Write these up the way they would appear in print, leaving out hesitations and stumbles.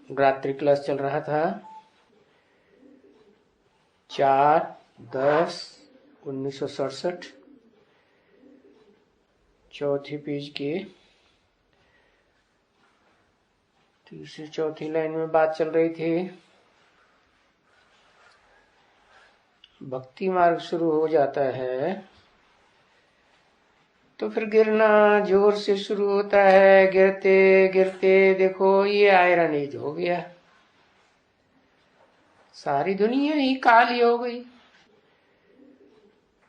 रात्रि क्लास चल रहा था 4/10/1967 चौथी पेज के तीसरी चौथी लाइन में बात चल रही थी। भक्ति मार्ग शुरू हो जाता है तो फिर गिरना जोर से शुरू होता है। गिरते गिरते देखो ये आयरन एज हो गया, सारी दुनिया ही काली हो गई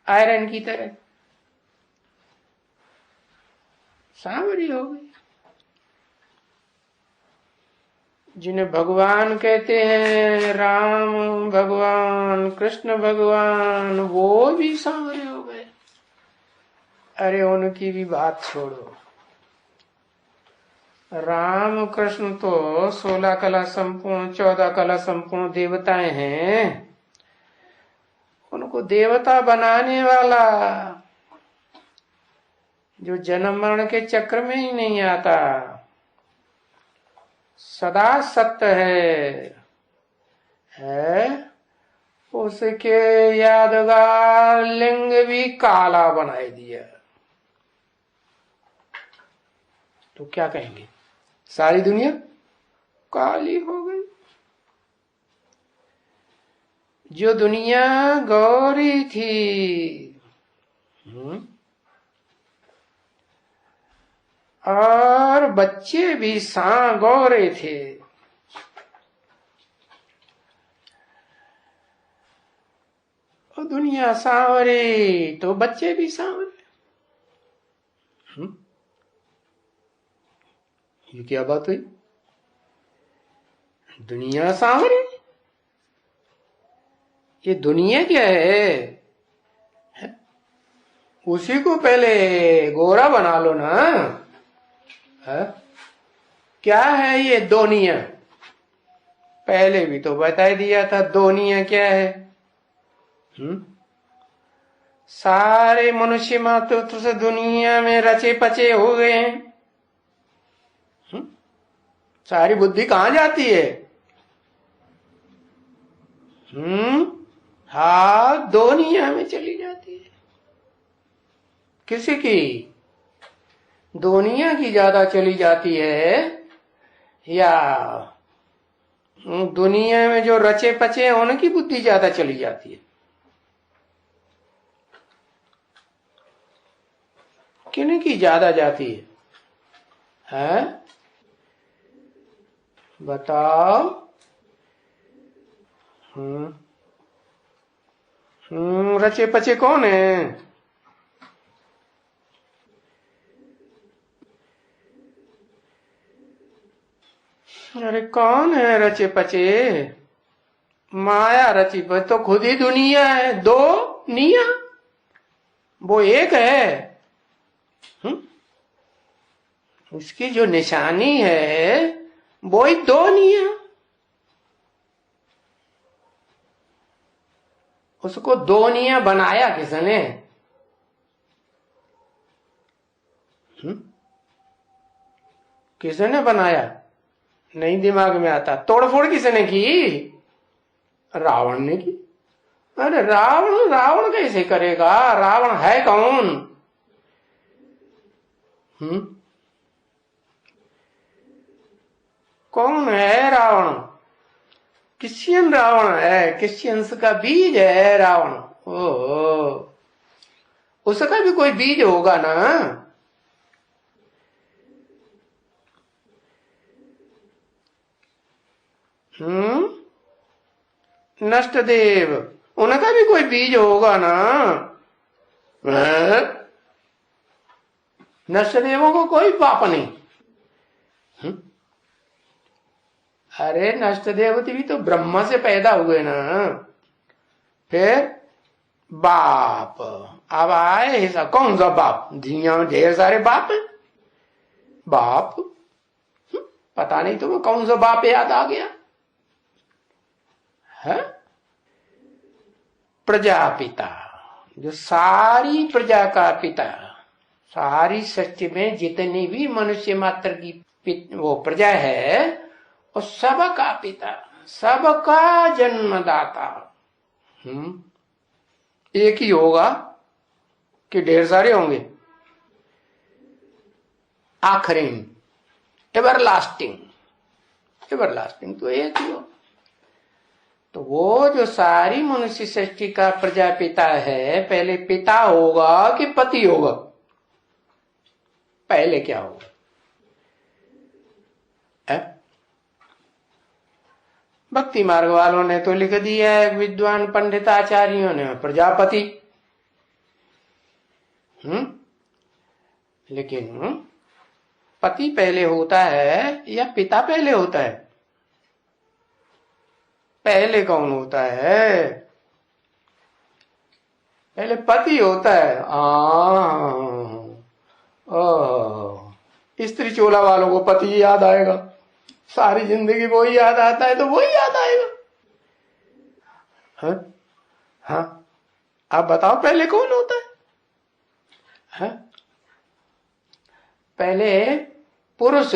आयरन की तरह, सांवरी हो गई। जिन्हें भगवान कहते हैं, राम भगवान कृष्ण भगवान, वो भी सांवरे हो गए। अरे उनकी भी बात छोड़ो, राम कृष्ण तो 16 कला संपूर्ण 14 कला संपूर्ण देवताएं हैं। उनको देवता बनाने वाला जो जन्म मरण के चक्र में ही नहीं आता, सदा सत्य है उसके यादगार लिंग भी काला बनाए दिया। तो क्या कहेंगे, सारी दुनिया काली हो गई। जो दुनिया गौरी थी और बच्चे भी गौरे थे, और दुनिया सांवरे तो बच्चे भी सांवरे। ये क्या बात हुई, दुनिया सांवरे। ये दुनिया क्या है? उसी को पहले गोरा बना लो ना। है? क्या है ये दोनिया? पहले भी तो बता दिया था दोनिया क्या है। सारे मनुष्य मातृत्व से दुनिया में रचे पचे हो गए हैं। सारी बुद्धि कहां जाती है? हाँ, दुनिया में चली जाती है। किसी की दुनिया की ज्यादा चली जाती है या दुनिया में जो रचे पचे हैं उनकी बुद्धि ज्यादा चली जाती है? किन की ज्यादा जाती है? बताओ। रचे पचे कौन है? अरे कौन है रचे पचे? माया रची पचे तो खुद ही दुनिया है। दो निया, वो एक है। उसकी जो निशानी है वो ही दो निया। उसको दो निया बनाया किसने? किसने बनाया? नहीं दिमाग में आता। तोड़फोड़ किसने की? रावण ने की। अरे रावण रावण कैसे करेगा? रावण है कौन? कौन है रावण? क्रिश्चियन रावण है, क्रिश्चियंस का बीज है रावण। ओह, उसका भी कोई बीज होगा ना। नष्ट देव, उनका भी कोई बीज होगा ना। नष्ट देवों को कोई पाप नहीं। अरे नष्ट देवती भी तो ब्रह्मा से पैदा हुए ना। फिर बाप अब आए ऐसा कौन सा बाप? दुनिया में ढेर सारे बाप हैं। बाप पता नहीं तुम्हें कौन सा बाप याद आ गया है? प्रजापिता, जो सारी प्रजा का पिता, सारी सृष्टि में जितनी भी मनुष्य मात्र की वो प्रजा है और सबका पिता, सबका जन्मदाता। एक ही होगा कि ढेर सारे होंगे? आखरीन, एवरलास्टिंग, एवरलास्टिंग तो एक ही हो। तो वो जो सारी मनुष्य सृष्टि का प्रजापिता है, पहले पिता होगा कि पति होगा? पहले क्या होगा? भक्ति मार्ग वालों ने तो लिख दिया है, विद्वान पंडित आचार्यों ने, प्रजापति। लेकिन पति पहले होता है या पिता पहले होता है? पहले कौन होता है? पहले पति होता है। स्त्री चोला वालों को पति याद आएगा, सारी जिंदगी वो ही याद आता है, तो वो ही याद आएगा। हाँ, आप बताओ पहले कौन होता है? हाँ? पहले पुरुष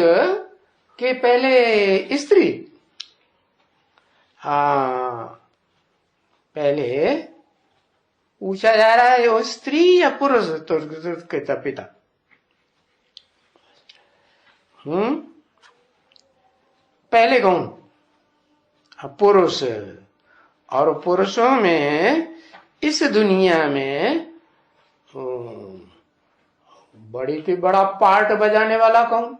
के पहले स्त्री? हाँ, पहले पूछा जा रहा है वो स्त्री या पुरुष तो कहता पिता। पहले कौन? पुरुष। और पुरुषों में इस दुनिया में बड़ी से बड़ा पार्ट बजाने वाला कौन?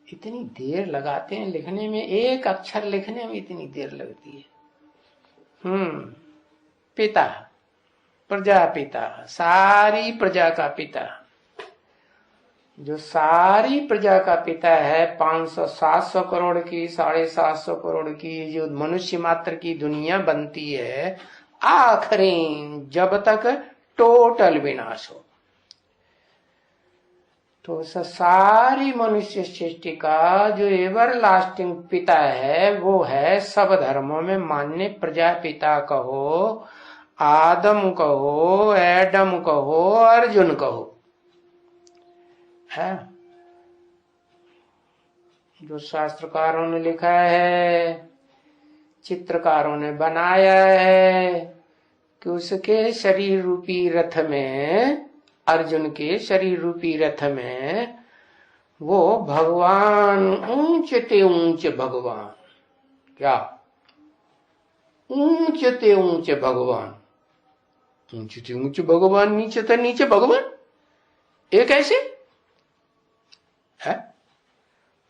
इतनी देर लगाते हैं लिखने में, एक अक्षर लिखने में इतनी देर लगती है। पिता, प्रजापिता, सारी प्रजा का पिता। जो सारी प्रजा का पिता है, 500-700 करोड़ की, 750 करोड़ की जो मनुष्य मात्र की दुनिया बनती है, आखिरी जब तक टोटल विनाश हो, तो सारी मनुष्य सृष्टि का जो एवर लास्टिंग पिता है, वो है सब धर्मों में मान्य प्रजापिता कहो, आदम कहो, एडम कहो, अर्जुन कहो, है। जो शास्त्रकारों ने लिखा है, चित्रकारों ने बनाया है कि उसके शरीर रूपी रथ में, अर्जुन के शरीर रूपी रथ में, वो भगवान ऊंचते ऊंचे भगवान, क्या ऊंचते ऊंचे भगवान, ऊंचते ऊंचे भगवान, नीचे नीचे भगवान, एक ऐसे है।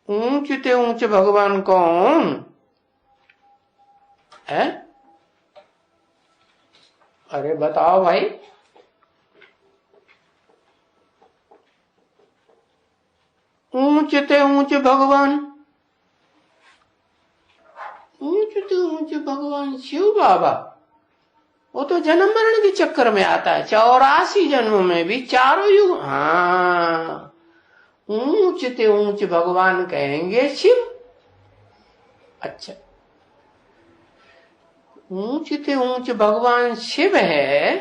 ऊंचते ऊंचे भगवान कौन है? अरे बताओ भाई। ऊंचते ऊंचे भगवान, ऊंचते ऊंचे भगवान शिव बाबा। वो तो जन्म मरण के चक्कर में आता है, 84 जन्म में भी, चारों युग। हाँ, ऊंचते ऊंचे भगवान कहेंगे शिव। अच्छा, ऊंचते ऊंचे भगवान शिव है,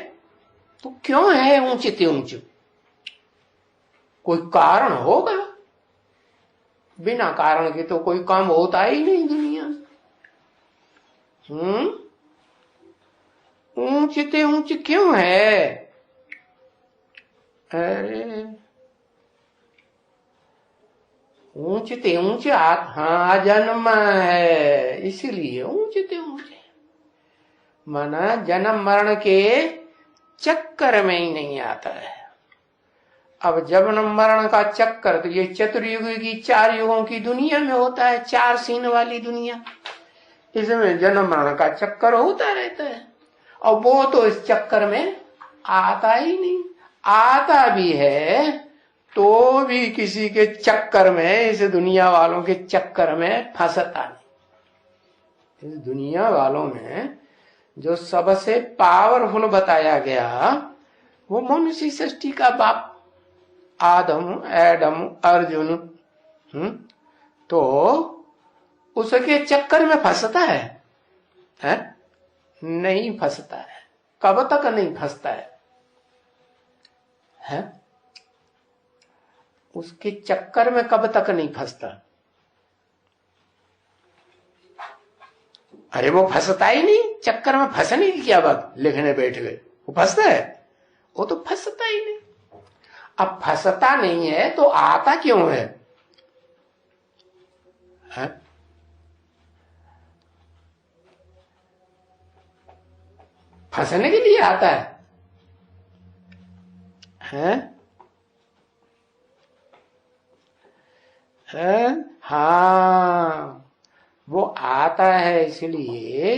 तो क्यों है ऊंचते ऊंचे? कोई कारण होगा, बिना कारण के तो कोई काम होता ही नहीं दुनिया में। ऊंचते ऊंचे क्यों है? अरे ऊंचते ऊंचे हाँ जन्म है, इसीलिए ऊंचते ऊंचे, माना जन्म मरण के चक्कर में ही नहीं आता है। अब जन्म मरण का चक्कर तो ये चतुर्युग की, 4 युगों की दुनिया में होता है, 4 सीन वाली दुनिया, इसमें जन्म मरण का चक्कर होता रहता है। और वो तो इस चक्कर में आता ही नहीं, आता भी है तो भी किसी के चक्कर में, इस दुनिया वालों के चक्कर में फंसता नहीं। इस दुनिया वालों में जो सबसे पावरफुल बताया गया, वो मनुष्य सृष्टि का बाप आदम, एडम, अर्जुन, तो उसके चक्कर में फंसता है? नहीं फंसता है। कब तक नहीं फंसता है? उसके चक्कर में कब तक नहीं फंसता। अरे वो फंसता ही नहीं, चक्कर में फंसने की क्या बात, लिखने बैठ गए, वो फंसता है, वो तो फंसता ही नहीं। अब फंसता नहीं है तो आता क्यों है? फंसने के लिए आता है? हाँ, वो आता है इसलिए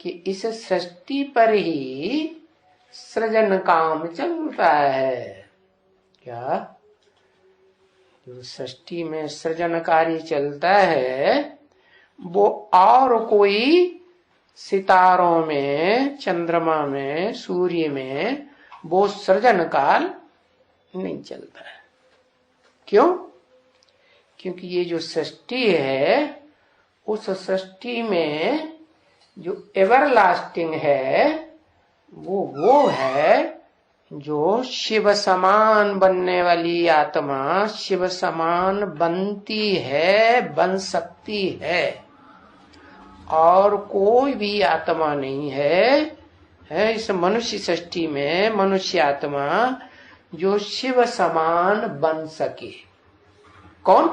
कि इस सृष्टि पर ही सृजन काम चलता है। क्या? जो सृष्टि में सृजन कार्य चलता है वो और कोई सितारों में, चंद्रमा में, सूर्य में वो सृजन काल नहीं चलता है। क्यों? क्योंकि ये जो सृष्टि है उस सृष्टि में जो एवरलास्टिंग है वो है जो शिव समान बनने वाली आत्मा शिव समान बनती है, बन सकती है। और कोई भी आत्मा नहीं है इस मनुष्य सृष्टि में मनुष्य आत्मा जो शिव समान बन सके। कौन?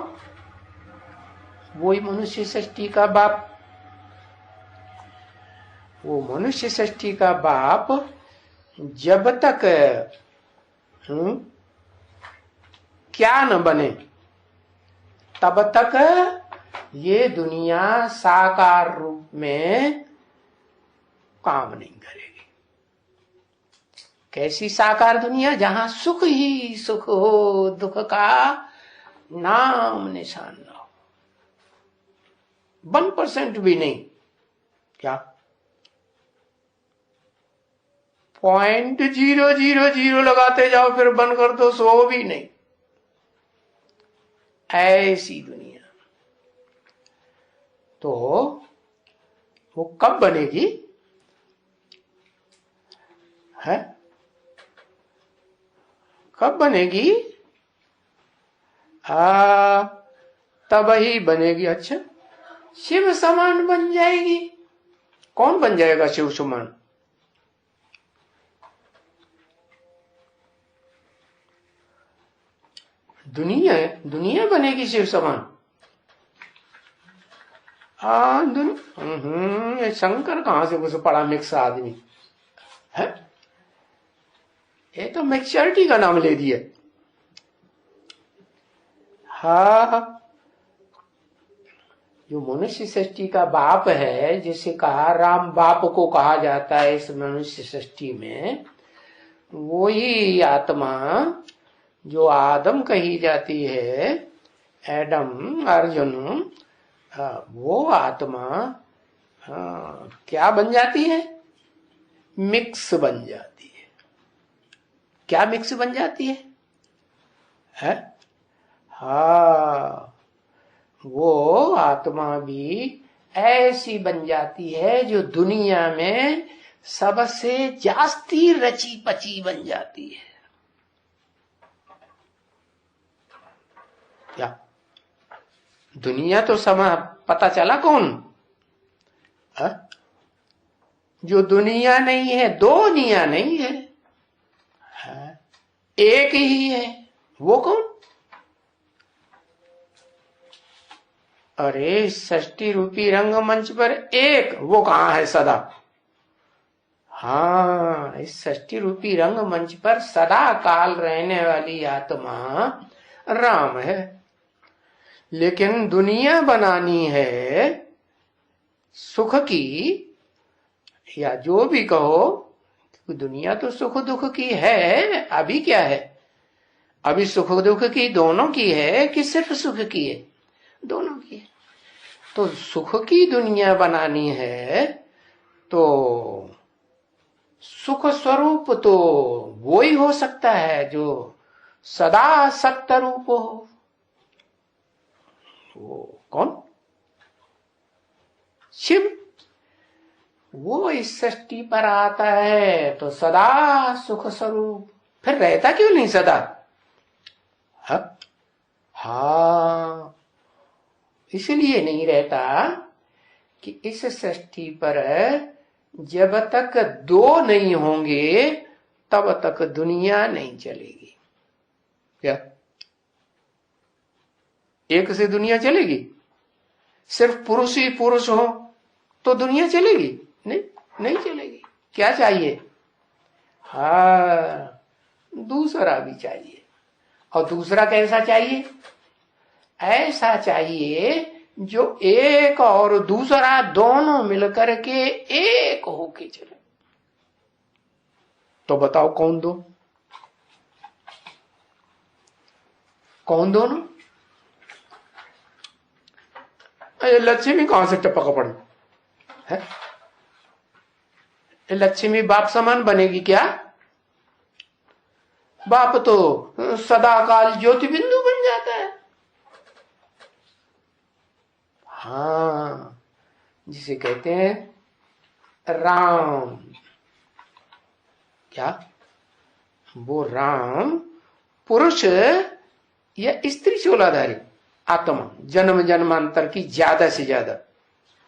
वही मनुष्य सृष्टि का बाप। वो मनुष्य सृष्टि का बाप जब तक क्या न बने तब तक ये दुनिया साकार रूप में काम नहीं करेगी। कैसी साकार दुनिया? जहां सुख ही सुख हो, दुख का नाम निशान न हो, 1% भी नहीं। क्या? 0.000 लगाते जाओ, फिर बंद कर दो, 100 भी नहीं। ऐसी दुनिया तो वो कब बनेगी? है कब बनेगी? तब ही बनेगी। अच्छा, शिव समान बन जाएगी। कौन बन जाएगा शिव समान? दुनिया बनेगी शिव समान। ये शंकर कहां से मुझे पड़ा मिक्स आदमी है? ये तो मैच्योरिटी का नाम ले दिया। हाँ, जो मनुष्य सृष्टि का बाप है, जिसे कहा राम बाप को कहा जाता है इस मनुष्य सृष्टि में, वही आत्मा जो आदम कही जाती है, एडम, अर्जुन, वो आत्मा क्या बन जाती है? मिक्स बन जाती है। क्या मिक्स बन जाती है? हाँ, वो आत्मा भी ऐसी बन जाती है जो दुनिया में सबसे जास्ती रची पची बन जाती है। क्या? दुनिया तो समय पता चला कौन? जो दुनिया नहीं है, दो दुनिया नहीं है, एक ही है। वो कौन? अरे सृष्टि रूपी रंगमंच पर एक, वो कहां है सदा? हाँ, इस सृष्टि रूपी रंगमंच पर सदा काल रहने वाली आत्मा राम है। लेकिन दुनिया बनानी है सुख की, या जो भी कहो, दुनिया तो सुख दुख की है। अभी क्या है? अभी सुख दुख की दोनों की है कि सिर्फ सुख की है? दोनों की है। तो सुख की दुनिया बनानी है तो सुख स्वरूप तो वो ही हो सकता है जो सदा सत्य रूप हो। वो कौन? शिव। वो इस सृष्टि पर आता है तो सदा सुख स्वरूप, फिर रहता क्यों नहीं सदा? हाँ, इसलिए नहीं रहता कि इस सृष्टि पर जब तक दो नहीं होंगे तब तक दुनिया नहीं चलेगी। क्या एक से दुनिया चलेगी? सिर्फ पुरुष ही पुरुष हो तो दुनिया चलेगी? नहीं, नहीं चलेगी। क्या चाहिए? हाँ, दूसरा भी चाहिए। और दूसरा कैसा चाहिए? ऐसा चाहिए जो एक और दूसरा दोनों मिलकर के एक होके चले। तो बताओ कौन दो? कौन दोनों? ये लक्ष्मी कहां से टपक पड़ी है? ये लक्ष्मी बाप समान बनेगी क्या? बाप तो सदाकाल ज्योति बिंदु बन जाता है। हाँ, जिसे कहते हैं राम। क्या वो राम पुरुष या स्त्री चोलाधारी आत्मा, जन्म जन्मांतर की ज्यादा से ज्यादा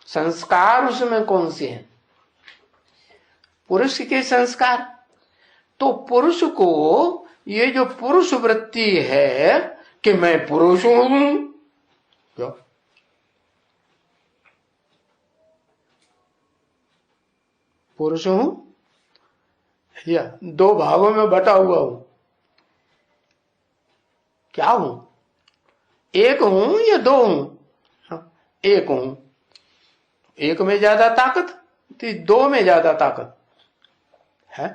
संस्कार उसमें कौन से हैं? पुरुष के संस्कार। तो पुरुष को ये जो पुरुष वृत्ति है कि मैं पुरुष हूं, क्या पुरुष हूं या दो भागों में बटा हुआ हूं? क्या हूं? एक हूं या दो हूं? हाँ, एक हूं। एक में ज्यादा ताकत तो दो में ज्यादा ताकत है?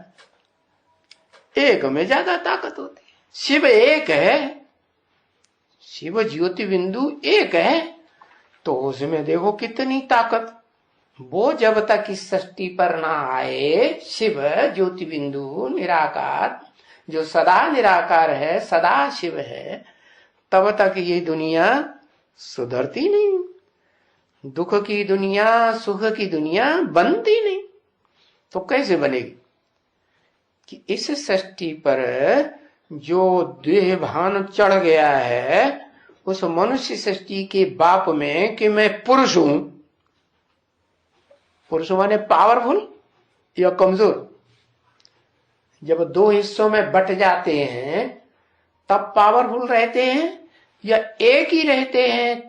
एक में ज्यादा ताकत होती है। शिव एक है, शिव ज्योति बिंदु एक है, तो उसमें देखो कितनी ताकत। वो जब तक इस सृष्टि पर ना आए, शिव ज्योति बिंदु निराकार जो सदा निराकार है, सदा शिव है, तब तक ये दुनिया सुधरती नहीं। दुख की दुनिया, सुख की दुनिया बनती नहीं। तो कैसे बनेगी? कि इस सृष्टि पर जो देह भान चढ़ गया है उस मनुष्य सृष्टि के बाप में कि मैं पुरुष हूं। पुरुष माने पावरफुल या कमजोर? जब दो हिस्सों में बट जाते हैं तब पावरफुल रहते हैं या एक ही रहते हैं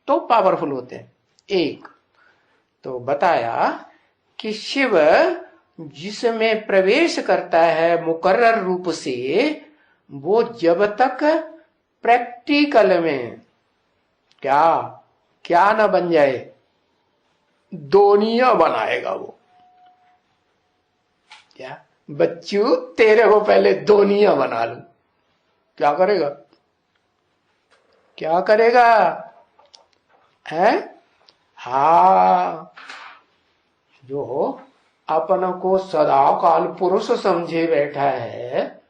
तो पावरफुल होते हैं? एक। तो बताया कि शिव जिसमें प्रवेश करता है मुकर्रर रूप से, वो जब तक प्रैक्टिकल में क्या क्या न बन जाए, दोनिया बनाएगा वो। क्या बच्चू, तेरे को पहले दोनिया बना लूं। क्या करेगा? क्या करेगा? है? हाँ, जो अपन को सदा काल पुरुष समझे बैठा है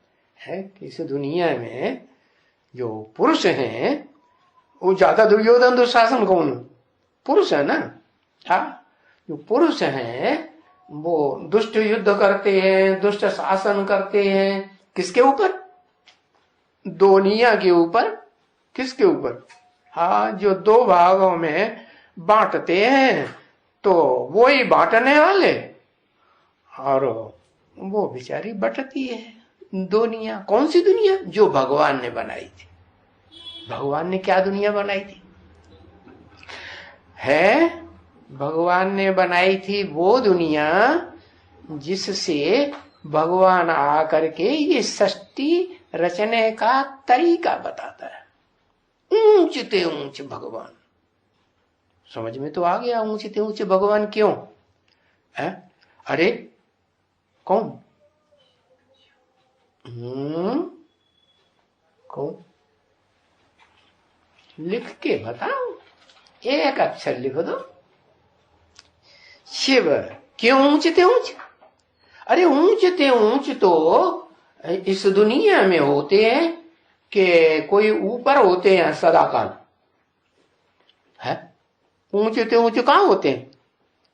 इस दुनिया में जो पुरुष हैं, वो ज्यादा दुर्योधन दुशासन कौन? पुरुष है ना। हाँ, जो पुरुष हैं वो दुष्ट युद्ध करते हैं, दुष्ट शासन करते हैं। किसके ऊपर? दुनिया के ऊपर। किसके ऊपर? हाँ, जो दो भागों में बांटते हैं तो वो ही बांटने वाले, और वो बेचारी बटती है दुनिया। कौन सी दुनिया? जो भगवान ने बनाई थी। भगवान ने क्या दुनिया बनाई थी? है भगवान ने बनाई थी वो दुनिया जिससे भगवान आकर के ये सृष्टि रचने का तरीका बताता है। ऊंचते ऊंच भगवान। समझ में तो आ गया ऊंचते ऊंच भगवान क्यों है? अरे कौन? कौन? लिख के बताओ, एक अक्षर लिख दो। शिव क्यों ऊंचते ऊंच? अरे ऊंचते ऊंच तो इस दुनिया में होते हैं कि कोई ऊपर होते हैं सदाकाल है। ऊंचते ऊंच कहां होते हैं?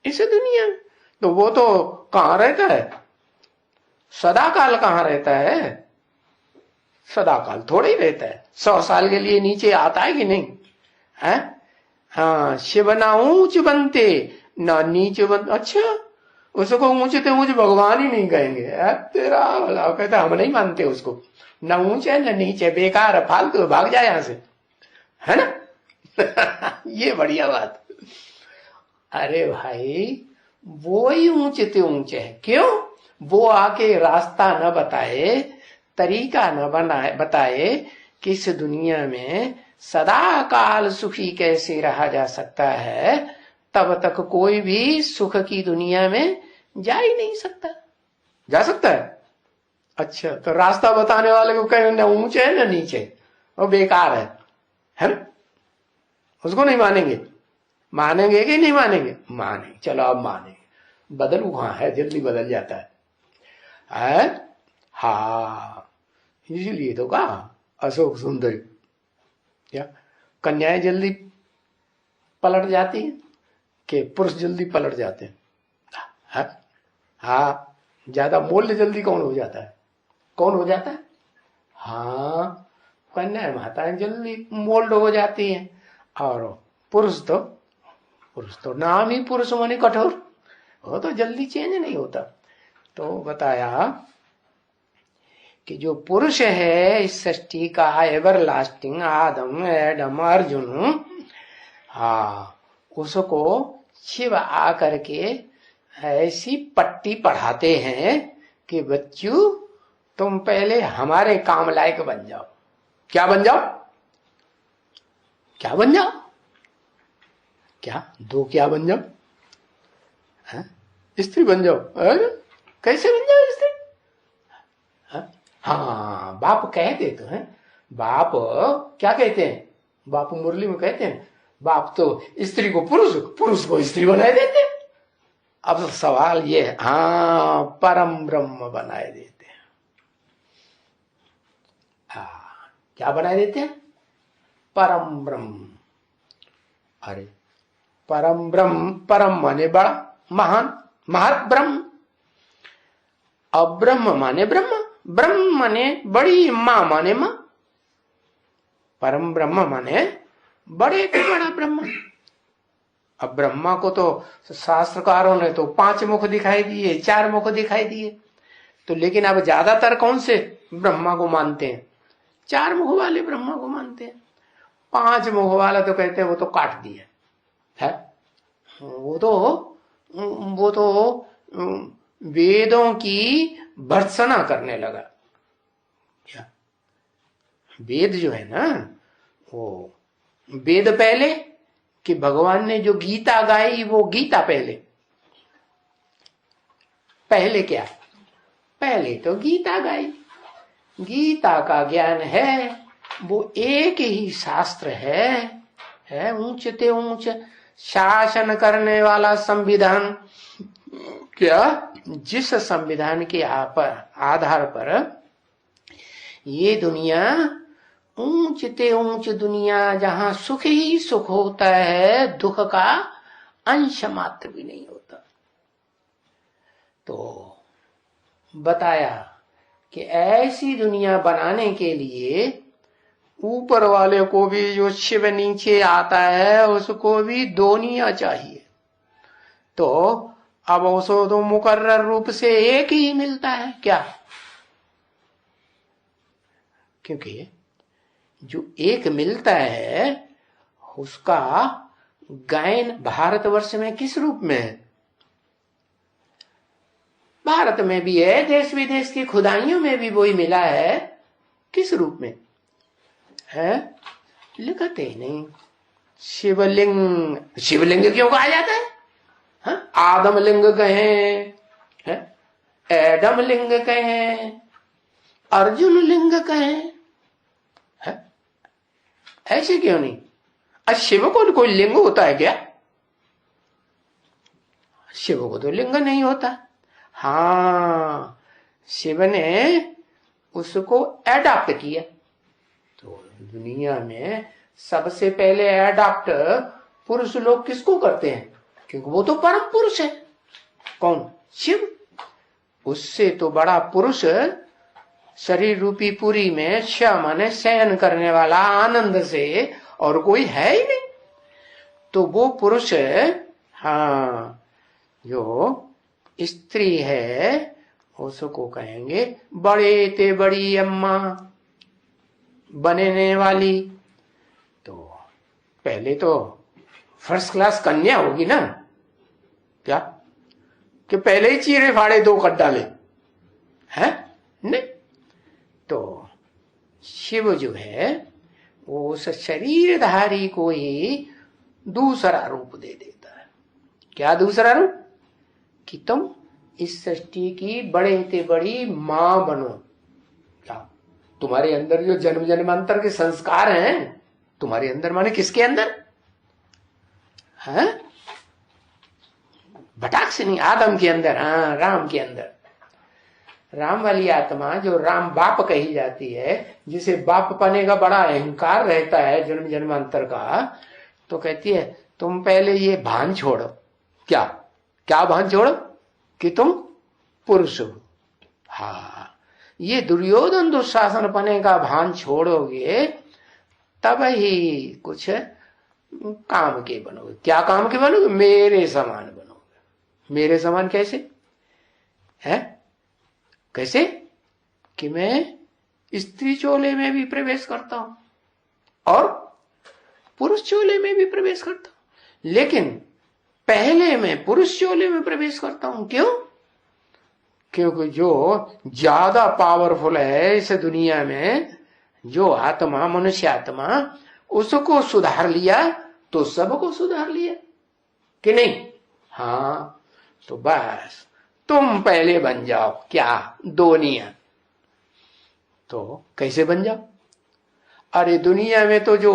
इस दुनिया में। तो वो तो कहां रहता है? सदाकाल कहां रहता है? सदा काल थोड़ा ही रहता है, 100 साल के लिए नीचे आता है कि नहीं है? हाँ, शिव ना ऊंच बनते ना नीचे बनते। अच्छा, उसको ऊंचे तो ऊंचे भगवान ही नहीं कहेंगे, तेरा भला। कहते हम नहीं मानते उसको, न ऊंचे न नीचे, बेकार है, फालतू, भाग जाए यहां से, है ना? ये बढ़िया बात। अरे भाई, वो ही ऊंचे ते ऊंचे है। क्यों? वो आके रास्ता न बताए, तरीका न बताए कि इस दुनिया में सदा काल सुखी कैसे रहा जा सकता है, तब तक कोई भी सुख की दुनिया में जा ही नहीं सकता। जा सकता है? अच्छा, तो रास्ता बताने वाले को कहें न ऊंचे है न नीचे, वो बेकार है ना? उसको नहीं मानेंगे। मानेंगे कि नहीं मानेंगे? मानेंगे। चलो अब मानेंगे। बदलू कहां है, जल्दी बदल जाता है? हाँ, इसीलिए तो कहा अशोक सुंदरी, क्या कन्याएं जल्दी पलट जाती है कि पुरुष जल्दी पलट जाते हैं? हाँ, ज्यादा मूल्य जल्दी कौन हो जाता है? कौन हो जाता है? हाँ, कन्याएं माताएं जल्दी मोल्ड हो जाती हैं, और पुरुष तो नाम ही पुरुष माने कठोर, वो तो जल्दी चेंज नहीं होता। तो बताया कि जो पुरुष है इस सृष्टि का एवर लास्टिंग, आदम, एडम, अर्जुन, हाँ, उसको शिव आकर के ऐसी पट्टी पढ़ाते हैं कि बच्चू तुम पहले हमारे काम लायक बन जाओ। क्या बन जाओ? क्या बन जाओ? क्या क्या बन जाओ? स्त्री बन जाओ। कैसे बन जाओ स्त्री? हाँ, बाप कहते तो हैं, बाप क्या कहते हैं? बाप मुरली में कहते हैं, बाप तो स्त्री को पुरुष, पुरुष को स्त्री बनाए देते हैं। अब सवाल ये है, हाँ, परम ब्रह्म बनाए देते हैं। हाँ, क्या बनाए देते हैं? परम ब्रह्म। अरे परम ब्रह्म, परम माने बड़ा, महान, महत ब्रह्म। अब ब्रह्म माने ब्रह्म, ब्रह्म माने बड़ी, मां माने मां। परम ब्रह्म माने बड़े के बड़ा ब्रह्म। अब ब्रह्मा को तो शास्त्रकारों ने तो 5 मुख दिखाई दिए, 4 मुख दिखाई दिए, तो लेकिन अब ज्यादातर कौन से ब्रह्मा को मानते हैं? 4 मुख वाले ब्रह्मा को मानते हैं। 5 मुख वाला तो कहते हैं वो तो काट दिया है, वो तो वेदों की भर्त्सना करने लगा। क्या वेद जो है ना, वो वेद पहले कि भगवान ने जो गीता गाई वो गीता पहले? पहले क्या? पहले तो गीता गाई। गीता का ज्ञान है, वो एक ही शास्त्र है ऊंचते ऊंच शासन करने वाला संविधान। क्या? जिस संविधान के आधार पर ये दुनिया ऊंचते ऊंच दुनिया, जहां सुख ही सुख होता है, दुख का अंश मात्र भी नहीं होता। तो बताया कि ऐसी दुनिया बनाने के लिए ऊपर वाले को भी, जो शिव नीचे आता है, उसको भी दोनिया चाहिए। तो अब उसको तो मुकर्रर रूप से एक ही मिलता है। क्या? क्योंकि जो एक मिलता है उसका गायन भारतवर्ष में किस रूप में है? भारत में भी है, देश विदेश की खुदाइयों में भी वही मिला है। किस रूप में है? लिखते ही नहीं। शिवलिंग, शिवलिंग क्यों कहा जाता है? आदम लिंग कहें, एडम लिंग कहें, अर्जुन लिंग कहें, ऐसे क्यों नहीं? शिव को कोई लिंग होता है क्या? शिव को तो लिंग नहीं होता। हाँ, शिव ने उसको एडॉप्ट किया। तो दुनिया में सबसे पहले एडॉप्ट पुरुष लोग किसको करते हैं? क्योंकि वो तो परम पुरुष है। कौन? शिव। उससे तो बड़ा पुरुष शरीर रूपी पुरी में श माने शयन करने वाला आनंद से और कोई है ही नहीं। तो वो पुरुष, हाँ, जो स्त्री है उसको कहेंगे बड़े ते बड़ी अम्मा बनने वाली। तो पहले तो फर्स्ट क्लास कन्या होगी ना, क्या कि पहले ही चीरे फाड़े दो कर डाले हैं? नहीं। तो शिव जो है वो उस शरीरधारी को ही दूसरा रूप दे देता है। क्या दूसरा रूप? कि तुम इस सृष्टि की बड़े से बड़ी मां बनो। क्या तुम्हारे अंदर जो जन्म जन्मांतर के संस्कार हैं तुम्हारे अंदर, माने किसके अंदर है? भटाक से नहीं, आदम के अंदर, हाँ, राम के अंदर। राम वाली आत्मा जो राम बाप कही जाती है, जिसे बाप पने का बड़ा अहंकार रहता है जन्म जन्मांतर का, तो कहती है तुम पहले ये भान छोड़ो। क्या क्या भान छोड़ो? कि तुम पुरुष हो। हाँ, ये दुर्योधन दुशासन पने का भान छोड़ोगे तब ही कुछ काम के बनोगे। क्या काम के बनोगे? मेरे समान बनोगे। मेरे समान कैसे है? कैसे? कि मैं स्त्री चोले में भी प्रवेश करता हूं और पुरुष चोले में भी प्रवेश करता हूं, लेकिन पहले मैं पुरुष चोले में प्रवेश करता हूं। क्यों? क्योंकि जो ज्यादा पावरफुल है इस दुनिया में, जो आत्मा, मनुष्य आत्मा, उसको सुधार लिया तो सबको सुधार लिया कि नहीं? हाँ, तो बस तुम पहले बन जाओ क्या? दोनिया। तो कैसे बन जाओ? अरे दुनिया में तो जो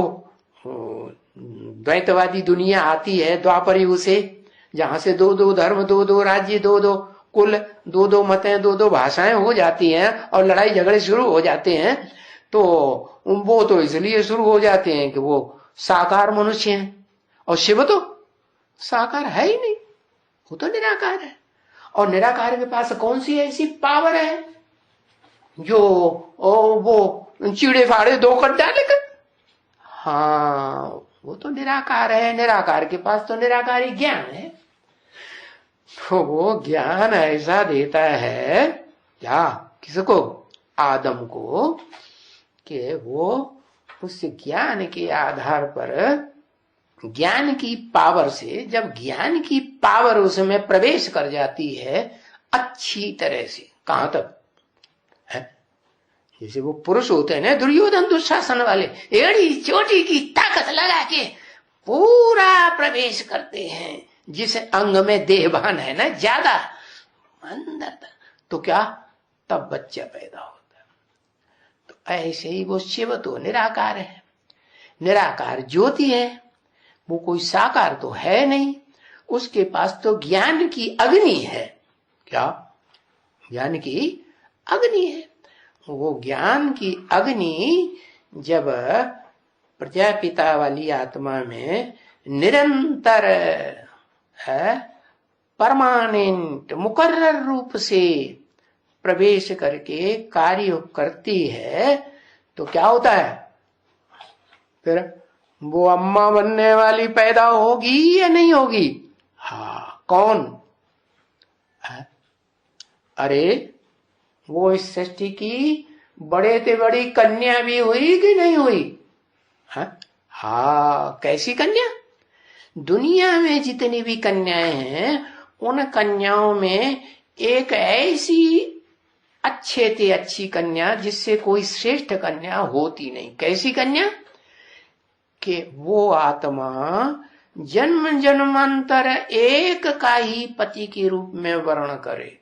द्वैतवादी दुनिया आती है द्वापर युग से, जहां से दो दो धर्म, दो दो राज्य, दो दो कुल, दो दो मतें, दो दो भाषाएं हो जाती हैं और लड़ाई झगड़े शुरू हो जाते हैं, तो वो तो इसलिए शुरू हो जाते हैं कि वो साकार मनुष्य हैं और शिव तो साकार है ही नहीं, वो तो निराकार है। और निराकार के पास कौन सी ऐसी पावर है जो वो चीड़े फाड़े दो कर डालेगा? हाँ, वो तो निराकार है। निराकार के पास तो निराकारी ज्ञान है। तो वो ज्ञान ऐसा देता है क्या? किसको? आदम को, कि वो उस ज्ञान के आधार पर, ज्ञान की पावर से, जब ज्ञान की पावर उसमें प्रवेश कर जाती है अच्छी तरह से, कहां तक है? जैसे वो पुरुष होते हैं ना दुर्योधन दुशासन वाले, एड़ी चोटी की ताकत लगा के पूरा प्रवेश करते हैं, जिस अंग में देहभान है ना ज्यादा अंदर तक, तो क्या तब बच्चा पैदा होता है। तो ऐसे ही वो शिव तो निराकार है, निराकार ज्योति है, वो कोई साकार तो है नहीं। उसके पास तो ज्ञान की अग्नि है। क्या? ज्ञान की अग्नि है। वो ज्ञान की अग्नि जब प्रजापिता वाली आत्मा में निरंतर है, परमानेंट मुकर्रर रूप से प्रवेश करके कार्य करती है, तो क्या होता है? फिर वो अम्मा बनने वाली पैदा होगी या नहीं होगी? हाँ, कौन है? अरे वो इस सृष्टि की बड़े से बड़ी कन्या भी हुई कि नहीं हुई? हाँ, कैसी कन्या? दुनिया में जितनी भी कन्याएं हैं उन कन्याओं में एक ऐसी अच्छे से अच्छी कन्या जिससे कोई श्रेष्ठ कन्या होती नहीं। कैसी कन्या? कि वो आत्मा जन्म जन्मांतर एक का ही पति के रूप में वर्ण करे।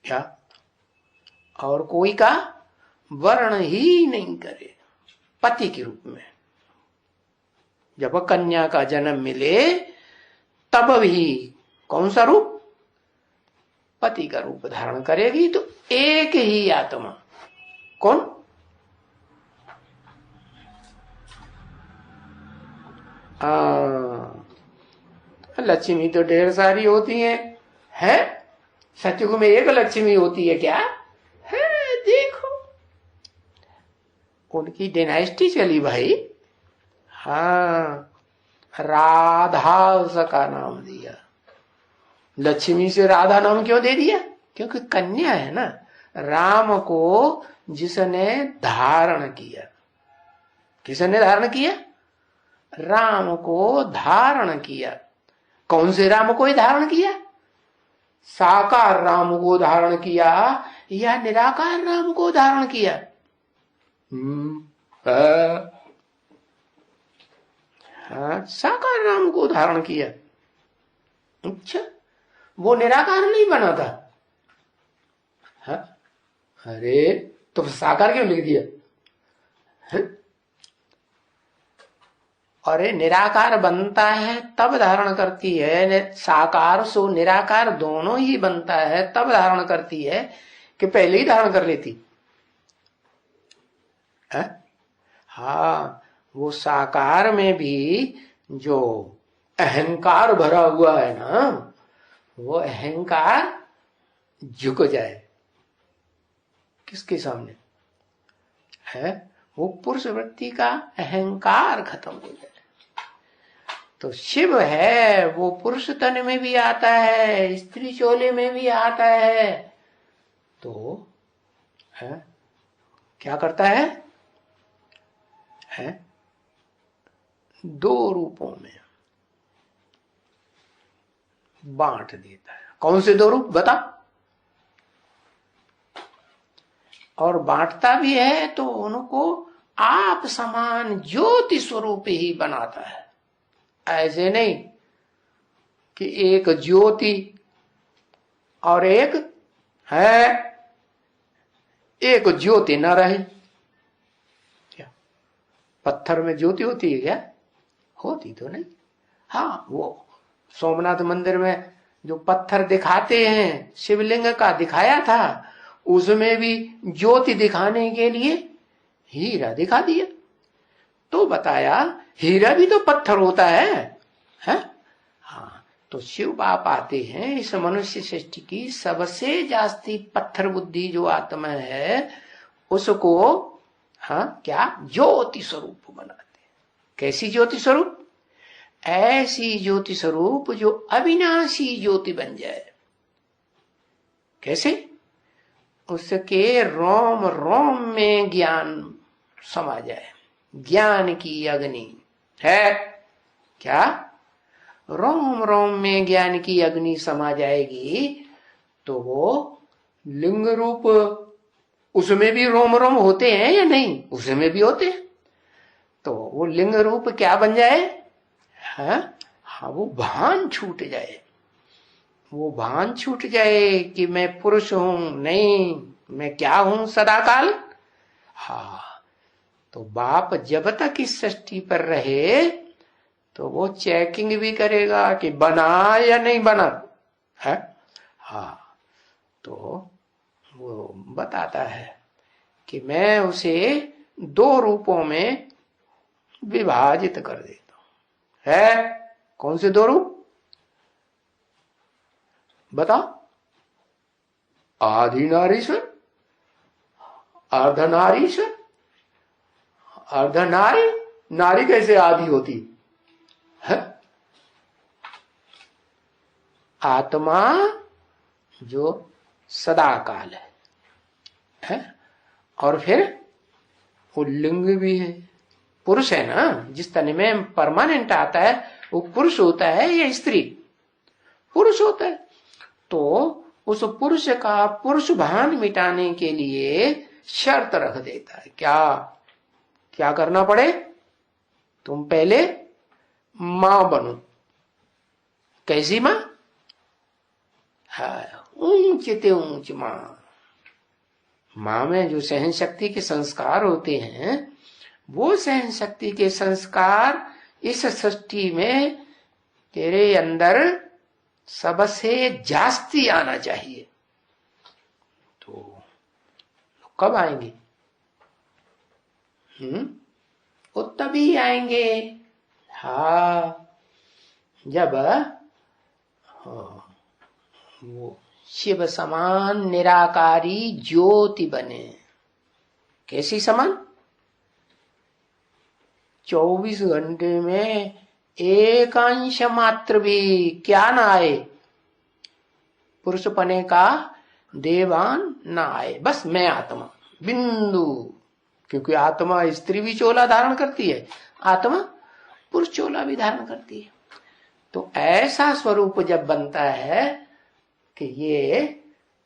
क्या? और कोई का वर्ण ही नहीं करे पति के रूप में। जब कन्या का जन्म मिले तब भी कौन सा रूप? पति का रूप धारण करेगी। तो एक ही आत्मा, कौन? लक्ष्मी तो ढेर सारी होती हैं, है? सतयुग में एक लक्ष्मी होती है क्या? है। देखो उनकी डायनेस्टी चली भाई। हाँ, राधा उसका नाम दिया। लक्ष्मी से राधा नाम क्यों दे दिया? क्योंकि कन्या है ना। राम को जिसने धारण किया, किसने धारण किया? राम को धारण किया। कौन से राम को ही धारण किया? साकार राम को धारण किया या निराकार राम को धारण किया? हाँ, साकार राम को धारण किया। अच्छा, वो निराकार नहीं बना था? हाँ? अरे तो साकार क्यों लिख दिया? हाँ? अरे निराकार बनता है तब धारण करती है। साकार सो निराकार दोनों ही बनता है तब धारण करती है कि पहले ही धारण कर लेती? हाँ, वो साकार में भी जो अहंकार भरा हुआ है ना, वो अहंकार झुक जाए किसके सामने? है वो पुरुष वृत्ति का अहंकार खत्म हो जाए। तो शिव है वो पुरुष तन में भी आता है, स्त्री चोले में भी आता है। तो है क्या करता है? दो रूपों में बांट देता है। कौन से दो रूप बता? और बांटता भी है तो उनको आप समान ज्योति स्वरूप ही बनाता है। ऐसे नहीं कि एक ज्योति और एक है, एक ज्योति न रहे। क्या पत्थर में ज्योति होती है क्या? होती तो नहीं। हाँ, वो सोमनाथ मंदिर में जो पत्थर दिखाते हैं शिवलिंग का दिखाया था, उसमें भी ज्योति दिखाने के लिए हीरा दिखा दिया। तो बताया हीरा भी तो पत्थर होता है? हाँ, तो शिव बाप आते हैं इस मनुष्य सृष्टि की सबसे जास्ती पत्थर बुद्धि जो आत्मा है उसको क्या ज्योति स्वरूप बनाते। कैसी ज्योति स्वरूप? ऐसी ज्योति स्वरूप जो अविनाशी ज्योति बन जाए। कैसे? उसके रोम रोम में ज्ञान समा जाए। ज्ञान की अग्नि है क्या? रोम रोम में ज्ञान की अग्नि समा जाएगी तो वो लिंग रूप, उसमें भी रोम रोम होते हैं या नहीं? उसमें भी होते हैं। तो वो लिंग रूप क्या बन जाए? हाँ, वो भान छूट जाए। वो भान छूट जाए कि मैं पुरुष हूं, नहीं मैं क्या हूं सदाकाल। हाँ, तो बाप जब तक इस सृष्टि पर रहे तो वो चेकिंग भी करेगा कि बना या नहीं बना है। हाँ, तो वो बताता है कि मैं उसे दो रूपों में विभाजित कर देता हूं। है कौन से दो रूप बता? आदि नारीश्वर, अर्धनारीश्वर। अर्धनारी, नारी कैसे आदि होती है? आत्मा जो सदाकाल है और फिर वो लिंग भी है, पुरुष है ना। जिस तन में परमानेंट आता है वो पुरुष होता है या स्त्री? पुरुष होता है। तो उस पुरुष का पुरुष भान मिटाने के लिए शर्त रख देता है। क्या क्या करना पड़े? तुम पहले मां बनो। कैसी मां? ऊंच ते ऊंच मां। मां में जो सहन शक्ति के संस्कार होते हैं वो सहन शक्ति के संस्कार इस सृष्टि में तेरे अंदर सबसे जास्ती आना चाहिए। तो कब आएंगे? वो तभी आएंगे हाँ जब वो शिव समान निराकारी ज्योति बने। कैसी समान? 24 घंटे में एक अंश मात्र भी क्या ना आए, पुरुष पने का देवान ना आए, बस मैं आत्मा बिंदु। क्योंकि आत्मा स्त्री भी चोला धारण करती है, आत्मा पुरुष चोला भी धारण करती है। तो ऐसा स्वरूप जब बनता है कि ये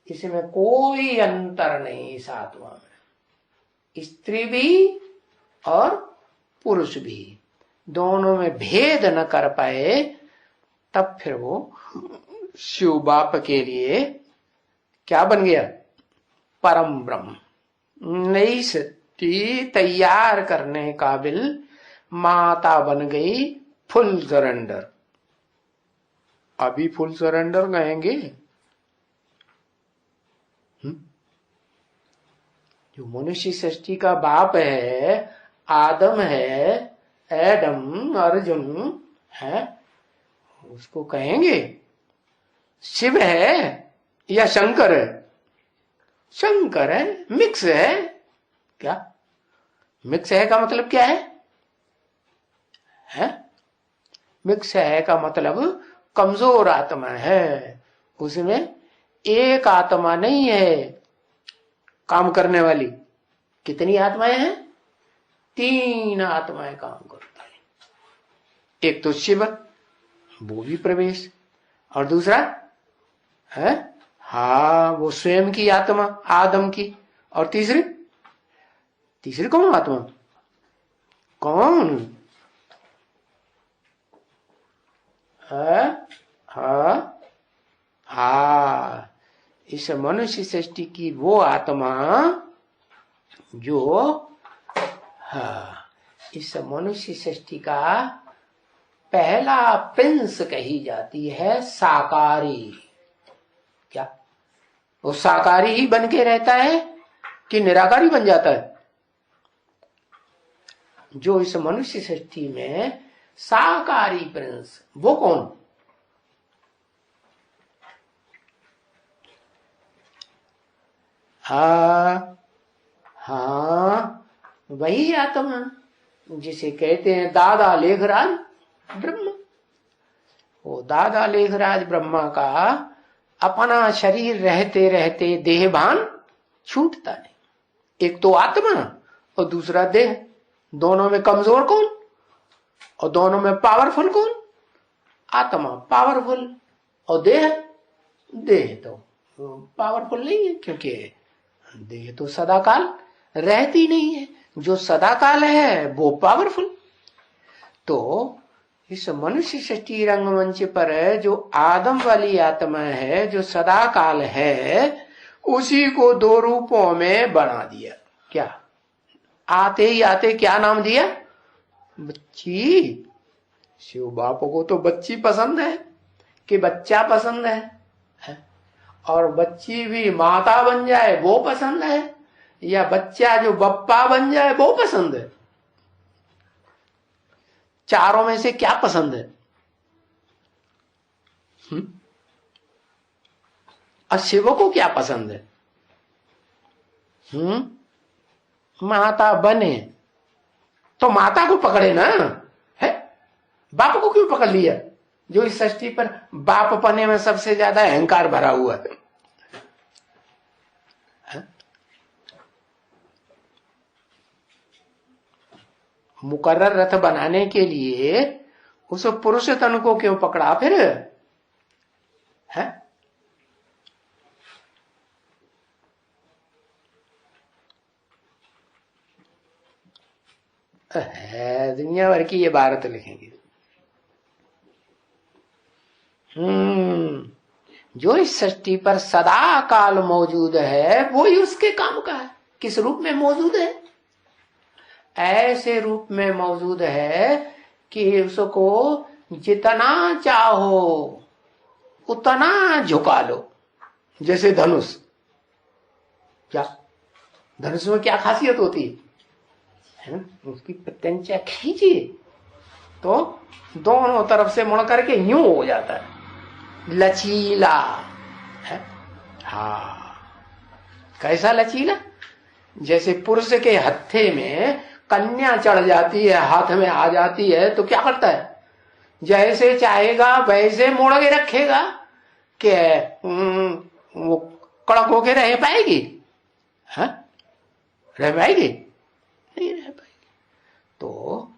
इसमें कोई अंतर नहीं, इस आत्मा में स्त्री भी और पुरुष भी, दोनों में भेद न कर पाए, तब फिर वो शिव बाप के लिए क्या बन गया? परम ब्रह्म। नई सृष्टि तैयार करने काबिल माता बन गई, फुल सरेंडर। अभी फुल सरेंडर कहेंगे? जो मनुष्य सृष्टि का बाप है, आदम है, एडम, अर्जुन है, उसको कहेंगे शिव है या शंकर है? शंकर है, मिक्स है। क्या मिक्स है का मतलब क्या है? मिक्स है का मतलब कमजोर आत्मा है, उसमें एक आत्मा नहीं है काम करने वाली। कितनी आत्माएं हैं? 3 आत्माएं काम करता है। एक तो शिव, वो भी प्रवेश, और दूसरा है वो स्वयं की आत्मा आदम की, और तीसरी कौन आत्मा? कौन है? इस मनुष्य सृष्टि की वो आत्मा जो इस मनुष्य सृष्टि का पहला प्रिंस कही जाती है, साकारी। क्या वो साकारी ही बन के रहता है कि निराकारी बन जाता है? जो इस मनुष्य सृष्टि में साकारी प्रिंस, वो कौन? वही आत्मा जिसे कहते हैं दादा लेखराज ब्रह्मा। वो दादा लेखराज ब्रह्मा का अपना शरीर रहते रहते देहभान छूटता नहीं। एक तो आत्मा और दूसरा देह, दोनों में कमजोर कौन और दोनों में पावरफुल कौन? आत्मा पावरफुल और देह तो पावरफुल नहीं है, क्योंकि देह तो सदाकाल रहती नहीं है। जो सदाकाल है वो पावरफुल। तो इस मनुष्य सृष्टि रंगमंच पर जो आदम वाली आत्मा है, जो सदाकाल है, उसी को 2 रूपों में बना दिया। क्या आते ही आते क्या नाम दिया? बच्ची। शिव बाप को तो बच्ची पसंद है कि बच्चा पसंद है? और बच्ची भी माता बन जाए वो पसंद है, या बच्चा जो बप्पा बन जाए वो पसंद है? चारों में से क्या पसंद है? और शिव को क्या पसंद है? माता बने तो माता को पकड़े ना, है? बाप को क्यों पकड़ लिया? जो इस सृष्टि पर बाप पने में सबसे ज्यादा अहंकार भरा हुआ है। मुकर्रर रथ बनाने के लिए उस पुरुष तन को क्यों पकड़ा फिर? है दुनिया भर की ये भारत लिखेंगे। जो इस सृष्टि पर सदा काल मौजूद है वो ही उसके काम का है। किस रूप में मौजूद है? ऐसे रूप में मौजूद है कि उसको जितना चाहो उतना झुका लो। जैसे धनुष, क्या धनुष में क्या खासियत होती है ना? उसकी प्रत्यंचा खींचिए तो दोनों तरफ से मुड़ करके यूं हो जाता है, लचीला है। हाँ, कैसा लचीला? जैसे पुरुष के हत्थे में कन्या चढ़ जाती है, हाथ में आ जाती है, तो क्या करता है? जैसे चाहेगा वैसे मोड़ के रखेगा कि वो कड़क होके रह पाएगी? हाँ, रह पाएगी? नहीं रह पाएगी। तो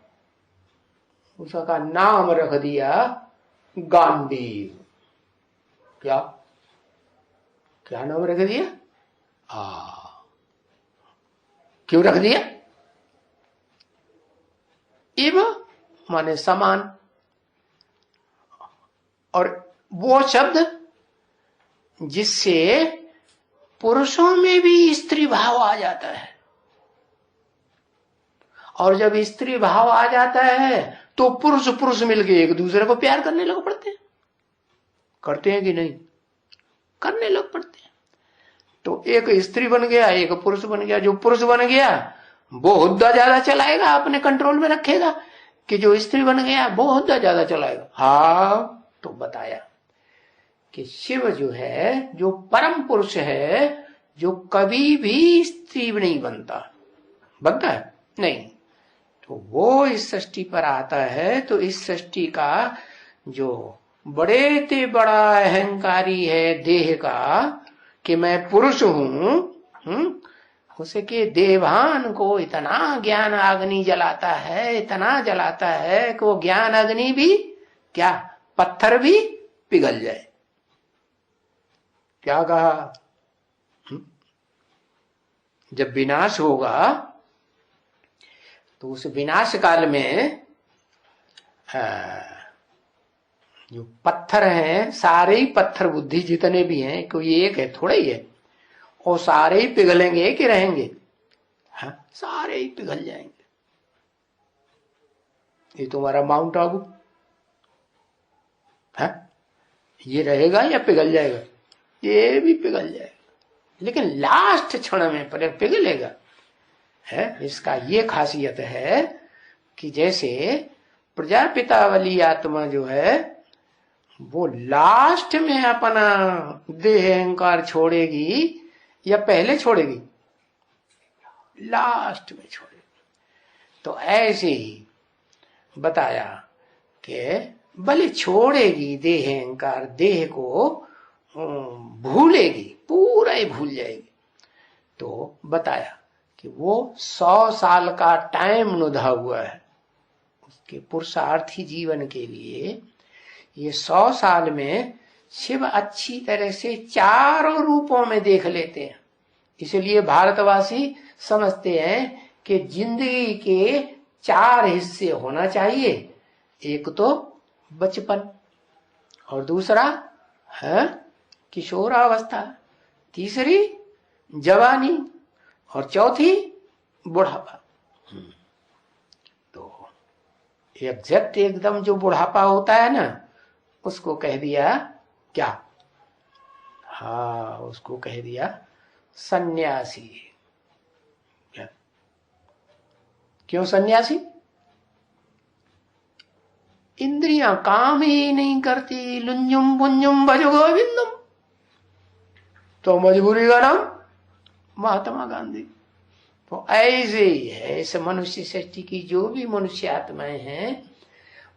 उसका नाम रख दिया गांडीव। क्या क्या नाम रख दिया? क्यों रख दिया? इव माने समान, और वो शब्द जिससे पुरुषों में भी स्त्री भाव आ जाता है, और जब स्त्री भाव आ जाता है तो पुरुष पुरुष मिलके एक दूसरे को प्यार करने लग पड़ते हैं। करते हैं कि नहीं? करने लग पड़ते हैं। तो एक स्त्री बन गया, एक पुरुष बन गया। जो पुरुष बन गया वो हुद्दा ज्यादा चलाएगा, अपने कंट्रोल में रखेगा, कि जो स्त्री बन गया वो हुद्दा ज्यादा चलाएगा। हाँ, तो बताया कि शिव जो है, जो परम पुरुष है, जो कभी भी स्त्री नहीं बनता है नहीं, तो वो इस सृष्टि पर आता है। तो इस सृष्टि का जो बड़े ते बड़ा अहंकारी है देह का, कि मैं पुरुष हूं, उसके देवान को इतना ज्ञान अग्नि जलाता है, इतना जलाता है कि वो ज्ञान अग्नि भी क्या, पत्थर भी पिघल जाए। क्या कहा? जब विनाश होगा तो उस विनाश काल में जो पत्थर हैं, सारे ही पत्थर बुद्धि जितने भी हैं, कोई एक है, थोड़ा ही है, और सारे ही पिघलेंगे कि रहेंगे? हाँ, सारे ही पिघल जाएंगे। ये तुम्हारा माउंट आबू है, ये रहेगा या पिघल जाएगा? ये भी पिघल जाएगा, लेकिन लास्ट क्षण में पर पिघलेगा है। इसका ये खासियत है कि जैसे प्रजापिता वाली आत्मा जो है वो लास्ट में अपना देह अहंकार छोड़ेगी या पहले छोड़ेगी? लास्ट में छोड़ेगी। तो ऐसे ही बताया कि भले छोड़ेगी देह अहंकार, देह को भूलेगी, पूरा ही भूल जाएगी। तो बताया कि वो 100 साल का टाइम नुधा हुआ है उसके पुरुषार्थी जीवन के लिए। ये 100 साल में शिव अच्छी तरह से चारों रूपों में देख लेते हैं। इसलिए भारतवासी समझते हैं कि जिंदगी के 4 हिस्से होना चाहिए। एक तो बचपन, और दूसरा है किशोरावस्था, तीसरी जवानी, और चौथी बुढ़ापा। तो एग्जैक्ट एकदम जो बुढ़ापा होता है ना, उसको कह दिया क्या? हाँ, उसको कह दिया सन्यासी। क्या? क्यों सन्यासी? इंद्रियां काम ही नहीं करती, लुंजुम पुंजुम भज गोविंदम, तो मजबूरी का नाम महात्मा गांधी। तो ऐसे ही है इस मनुष्य सृष्टि की जो भी मनुष्य आत्माएं हैं,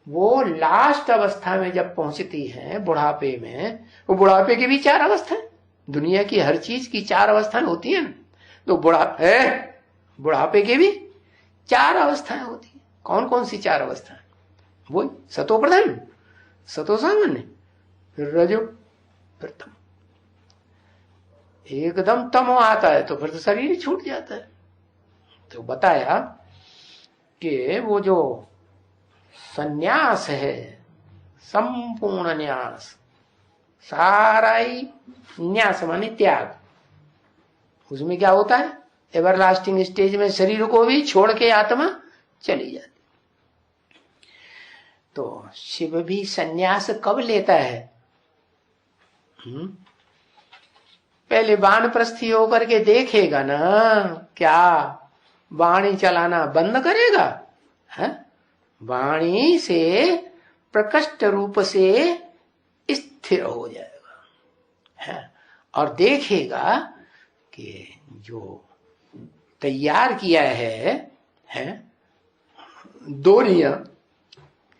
वो लास्ट अवस्था में जब पहुंचती हैं बुढ़ापे में, वो बुढ़ापे की भी 4 अवस्थाएं, दुनिया की हर चीज की 4 अवस्थाएं होती है ना, तो बुढ़ापे की भी 4 अवस्थाएं होती है। कौन कौन सी 4 अवस्थाएं? वो सतो प्रधान, सतो सामान्य, फिर रजो, फिर तम। एकदम तमो आता है तो फिर तो शरीर छूट जाता है। तो बताया कि वो जो सन्यास है, संपूर्ण न्यास, सारा ही न्यास माने त्याग, उसमें क्या होता है? एवरलास्टिंग स्टेज में शरीर को भी छोड़ के आत्मा चली जाती। तो शिव भी सन्यास कब लेता है? पहले वानप्रस्थी होकर के देखेगा ना, क्या वाणी चलाना बंद करेगा? है? वाणी से प्रकट रूप से स्थिर हो जाएगा है। और देखेगा कि जो तैयार किया है दोनिया,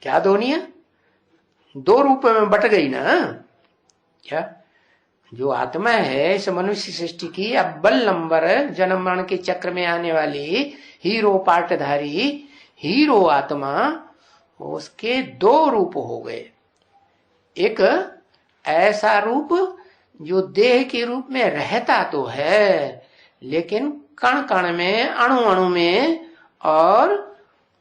क्या दोनिया, दो रूप में बट गई ना। क्या जो आत्मा है इस मनुष्य सृष्टि की अव्वल नंबर जन्म मरण के चक्र में आने वाली हीरो पार्टधारी हीरो आत्मा, उसके दो रूप हो गए। एक ऐसा रूप जो देह के रूप में रहता तो है, लेकिन कण कण में, अणु अणु में और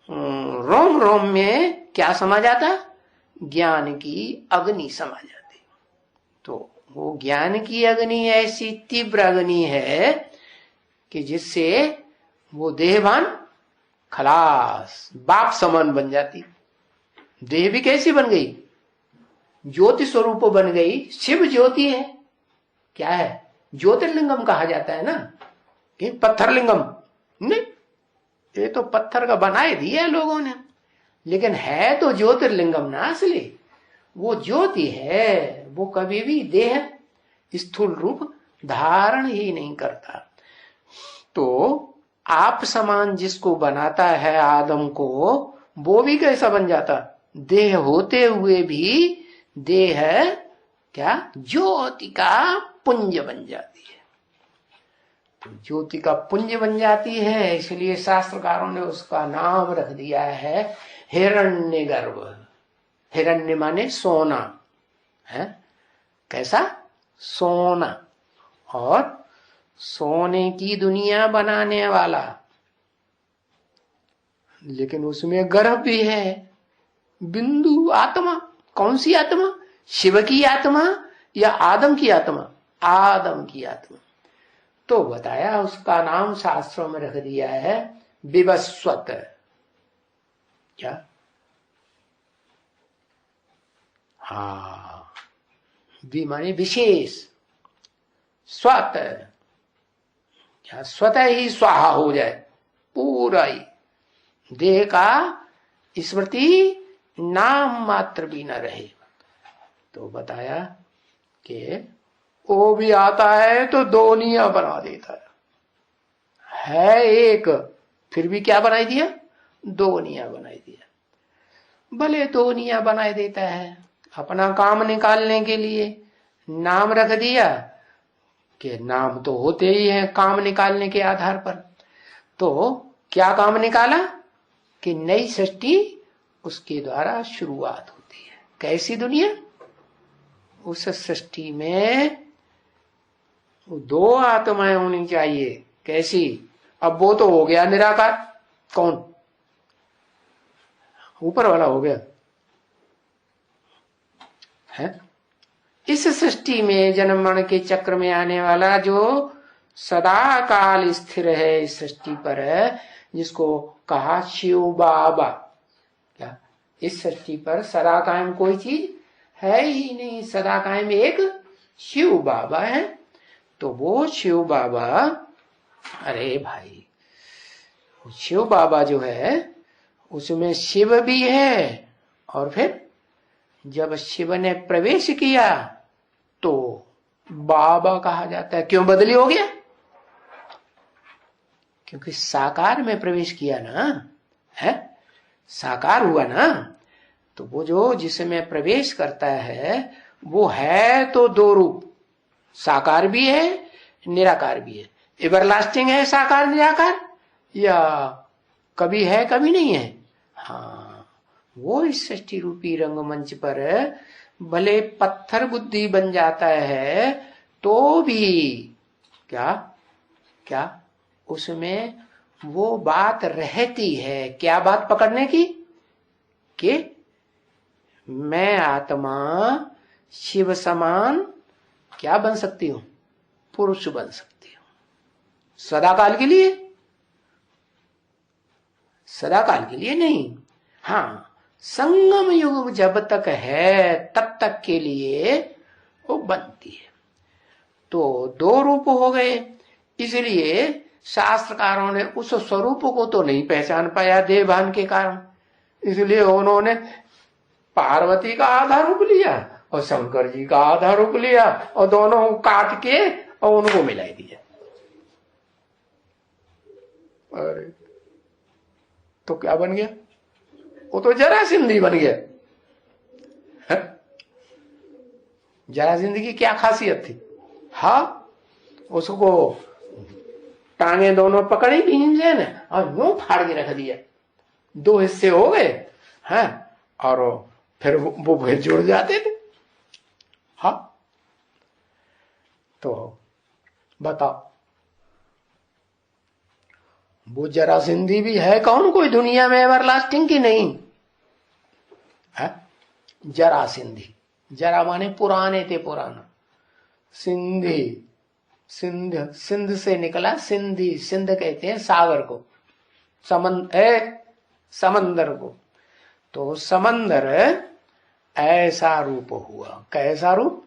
रोम रोम में क्या समा जाता, ज्ञान की अग्नि समा जाती। तो वो ज्ञान की अग्नि ऐसी तीव्र अग्नि है कि जिससे वो देहवान खलास बाप समान बन जाती। देह भी कैसी बन गई, ज्योति स्वरूप बन गई। शिव ज्योति है, क्या है, ज्योतिर्लिंगम कहा जाता है ना, कि पत्थरलिंगम नहीं, ये तो पत्थर का बनाए दिया लोगों ने, लेकिन है तो ज्योतिर्लिंगम ना असली। वो ज्योति है, वो कभी भी देह स्थूल रूप धारण ही नहीं करता। तो आप समान जिसको बनाता है आदम को, वो भी कैसा बन जाता, देह होते हुए भी देह क्या ज्योति का पुंज बन जाती है। तो ज्योति का पुंज बन जाती है, इसलिए शास्त्रकारों ने उसका नाम रख दिया है हिरण्यगर्भ। हिरण्य माने सोना है, कैसा, सोना, और सोने की दुनिया बनाने वाला। लेकिन उसमें गर्भ भी है, बिंदु आत्मा। कौन सी आत्मा, शिव की आत्मा या आदम की आत्मा, आदम की आत्मा। तो बताया उसका नाम शास्त्रों में रख दिया है विवस्वत। क्या, हाँ, वि माने विशेष, स्वत, क्या स्वतः ही स्वाहा हो जाए, पूरा ही देह का स्मृति नाम मात्र भी न रहे। तो बताया कि वो भी आता है तो दोनिया बना देता है एक, फिर भी क्या बनाई दिया, दोनिया बनाई दिया। भले दोनिया बनाई देता है, अपना काम निकालने के लिए नाम रख दिया, कि नाम तो होते ही हैं काम निकालने के आधार पर। तो क्या काम निकाला, कि नई सृष्टि उसके द्वारा शुरुआत होती है। कैसी दुनिया, उस सृष्टि में दो आत्माएं होनी चाहिए। कैसी, अब वो तो हो गया निराकार, कौन, ऊपर वाला हो गया है। इस सृष्टि में जन्म मरण के चक्र में आने वाला जो सदा काल स्थिर है इस सृष्टि पर, जिसको कहा शिव बाबा। क्या, इस सृष्टि पर सदा कायम कोई चीज है ही नहीं, सदा कायम एक शिव बाबा है। तो वो शिव बाबा, अरे भाई, शिव बाबा जो है उसमें शिव भी है, और फिर जब शिव ने प्रवेश किया तो बाबा कहा जाता है। क्यों बदली हो गया, क्योंकि साकार में प्रवेश किया ना, है साकार हुआ ना। तो वो जो जिसमें प्रवेश करता है वो है तो दो रूप, साकार भी है निराकार भी है। एवरलास्टिंग है साकार निराकार, या कभी है कभी नहीं है। हाँ, वो इस सृष्टि रूपी रंगमंच पर भले पत्थर बुद्धि बन जाता है तो भी क्या क्या उसमें वो बात रहती है। क्या बात पकड़ने की, कि मैं आत्मा शिव समान क्या बन सकती हूं, पुरुष बन सकती हूं, सदाकाल के लिए, सदाकाल के लिए नहीं। हाँ, संगम युग जब तक है तब तक के लिए वो बनती है। तो दो रूप हो गए, इसलिए शास्त्रकारों ने उस स्वरूप को तो नहीं पहचान पाया देवभान के कारण, इसलिए उन्होंने पार्वती का आधा रूप लिया और शंकर जी का आधा रूप लिया और दोनों काट के और उनको मिला दिया। अरे तो क्या बन गया? वो तो जरासिंधी बन गया। जरासिंध की क्या खासियत थी? हाँ, उसको टांगे दोनों पकड़ी भीमसेन ने और यूं फाड़ के रख दिया, 2 हिस्से हो गए हैं, और फिर वो फिर जुड़ जाते थे। हाँ, तो बताओ, वो जरासिंधी भी है कौन कोई दुनिया में एवरलास्टिंग की नहीं है? जरासिंधी, जरा माने पुराने थे, पुराना, सिंधी, सिंध से निकला सिंधी, सिंध कहते हैं सागर को, समंदर को। तो समंदर ऐसा रूप हुआ, कैसा रूप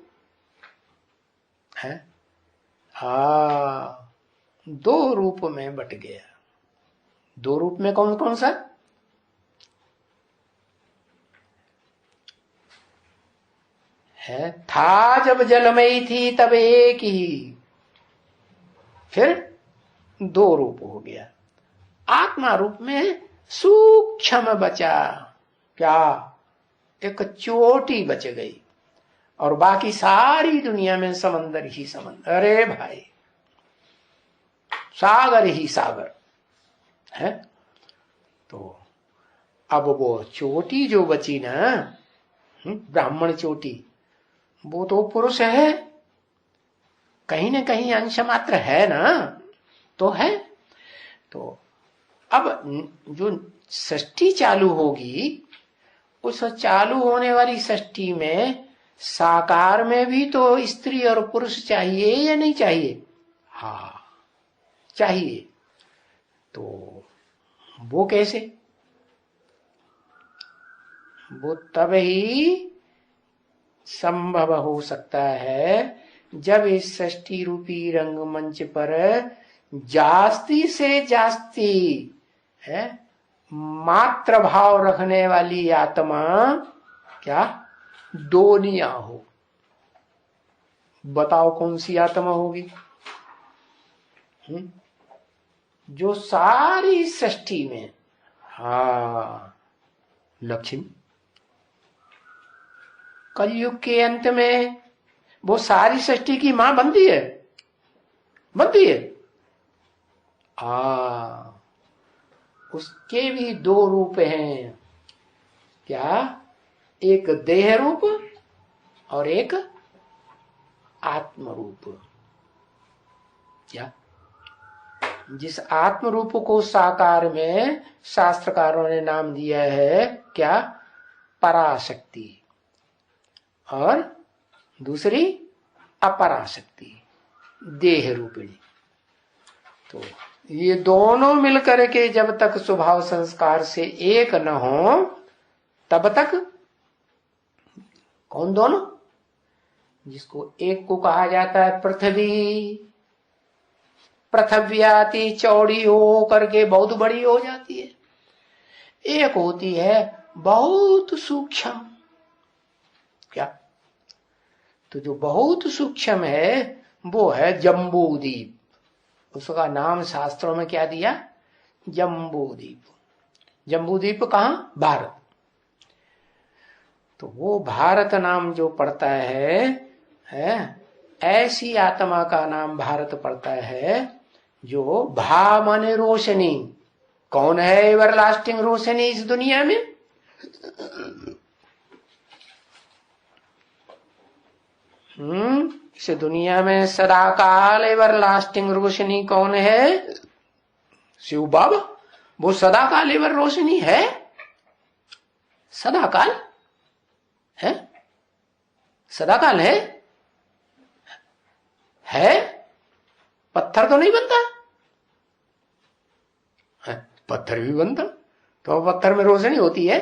है? 2 रूप में बट गया। 2 रूप में कौन कौन सा है? था जब जलमयी थी तब एक ही, फिर 2 रूप हो गया। आत्मा रूप में सूक्ष्म बचा, क्या? एक चोटी बच गई, और बाकी सारी दुनिया में समंदर ही समंदर। अरे भाई, सागर ही सागर है। तो अब वो चोटी जो बची ना, ब्राह्मण चोटी, वो तो पुरुष है, कहीं ना कहीं अंश मात्र है ना, तो है। तो अब जो षष्ठी चालू होगी, उस चालू होने वाली षष्ठी में साकार में भी तो स्त्री और पुरुष चाहिए या नहीं चाहिए? हाँ, चाहिए। तो वो कैसे? वो तब ही संभव हो सकता है जब इस षष्ठी रूपी रंगमंच पर जास्ती से जास्ती है मात्र भाव रखने वाली आत्मा क्या दोनिया हो। बताओ कौन सी आत्मा होगी? जो सारी सृष्टि में, हाँ, लक्ष्मी, कलयुग के अंत में वो सारी सृष्टि की मां बनती है, बनती है। उसके भी 2 रूप हैं, क्या? एक देह रूप और एक आत्म रूप। क्या? जिस आत्म रूप को साकार में शास्त्रकारों ने नाम दिया है क्या? पराशक्ति, और दूसरी अपराशक्ति, देह रूपिणी। तो ये दोनों मिलकर के जब तक स्वभाव संस्कार से एक न हो, तब तक कौन दोनों? जिसको एक को कहा जाता है पृथ्वी, पृथ्व्याति चौड़ी हो करके बहुत बड़ी हो जाती है। एक होती है बहुत सूक्ष्म। क्या? तो जो बहुत सूक्ष्म है वो है जम्बूद्वीप। उसका नाम शास्त्रों में क्या दिया? जम्बूद्वीप। जम्बूद्वीप कहां? भारत। तो वो भारत नाम जो पड़ता है ऐसी आत्मा का नाम भारत पड़ता है जो भा माने रोशनी। कौन है एवरलास्टिंग रोशनी इस दुनिया में? इस दुनिया में सदाकाल एवरलास्टिंग रोशनी कौन है? शिव बाबा। वो सदाकाल एवर रोशनी है, सदाकाल है, सदाकाल है। पत्थर तो नहीं बनता है? पत्थर भी बनता, तो पत्थर में रोशनी होती है?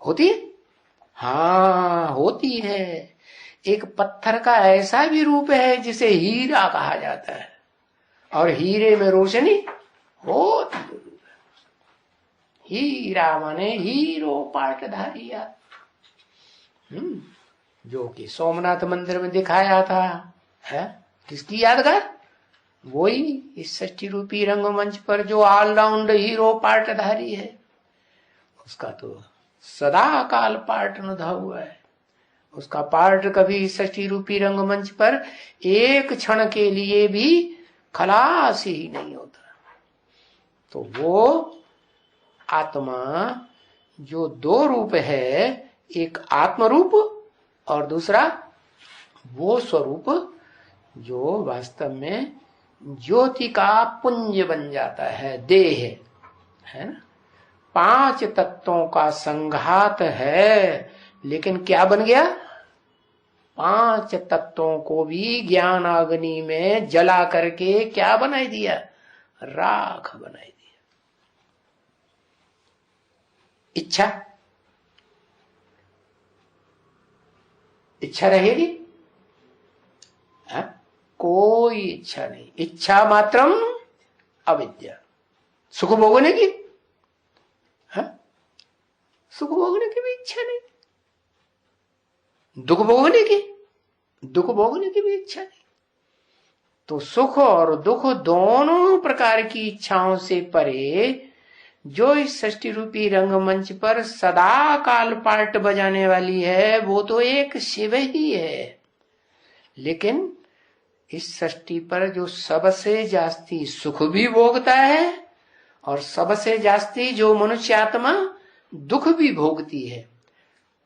होती है, हाँ होती है। एक पत्थर का ऐसा भी रूप है जिसे हीरा कहा जाता है, और हीरे में रोशनी होती है। हीरा माने हीरो पाटधारिया। जो कि सोमनाथ मंदिर में दिखाया था, है किसकी यादगार? वही इस 60 रूपी रंगमंच पर जो ऑलराउंड हीरो पार्टधारी है, उसका तो सदा काल पार्ट नधा हुआ है। उसका पार्ट कभी 60 रूपी रंगमंच पर एक क्षण के लिए भी खलास ही नहीं होता। तो वो आत्मा जो दो रूप है, एक आत्म रूप और दूसरा वो स्वरूप जो वास्तव में ज्योति का पुंज बन जाता है, देह है ना। 5 तत्वों का संघात है, लेकिन क्या बन गया? 5 तत्वों को भी ज्ञान अग्नि में जला करके क्या बनाई दिया? राख बनाई दिया। इच्छा, इच्छा रहेगी? है? कोई इच्छा नहीं। इच्छा मात्रम अविद्या। सुख भोगने की, है? सुख भोगने की भी इच्छा नहीं, दुख भोगने की, दुख भोगने की भी इच्छा नहीं। तो सुख और दुख दोनों प्रकार की इच्छाओं से परे जो इस 60 रूपी रंगमंच पर सदा काल पार्ट बजाने वाली है, वो तो एक शिव ही है। लेकिन इस सृष्टि पर जो सबसे जास्ती सुख भी भोगता है और सबसे जास्ती जो मनुष्य आत्मा दुख भी भोगती है,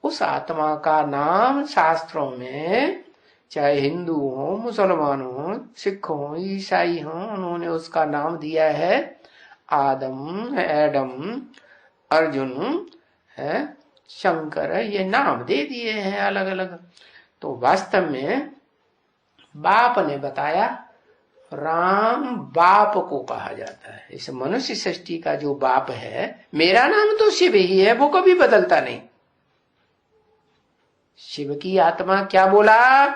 उस आत्मा का नाम शास्त्रों में, चाहे हिंदू हो, मुसलमान हो, सिख हो, ईसाई हो, उन्होंने उसका नाम दिया है आदम, एडम, अर्जुन, है शंकर, ये नाम दे दिए हैं अलग अलग। तो वास्तव में बाप ने बताया, राम बाप को कहा जाता है। इस मनुष्य सृष्टि का जो बाप है, मेरा नाम तो शिव ही है, वो कभी बदलता नहीं। शिव की आत्मा क्या बोला?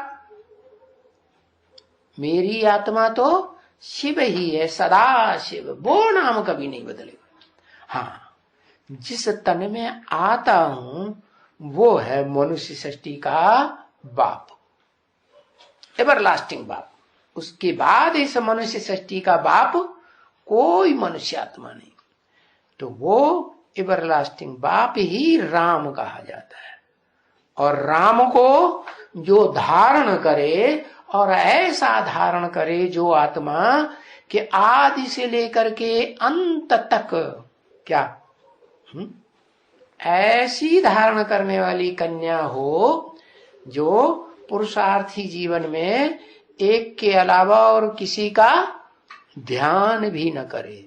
मेरी आत्मा तो शिव ही है, सदा शिव, वो नाम कभी नहीं बदलेगा। हाँ, जिस तन में आता हूं वो है मनुष्य सृष्टि का बाप, एवरलास्टिंग बाप। उसके बाद इस मनुष्य सृष्टि का बाप कोई मनुष्य आत्मा नहीं। तो वो एवरलास्टिंग बाप ही राम कहा जाता है। और राम को जो धारण करे, और ऐसा धारण करे जो आत्मा कि आदि से लेकर के अंत तक क्या ऐसी धारण करने वाली कन्या हो जो पुरुषार्थी जीवन में एक के अलावा और किसी का ध्यान भी न करे,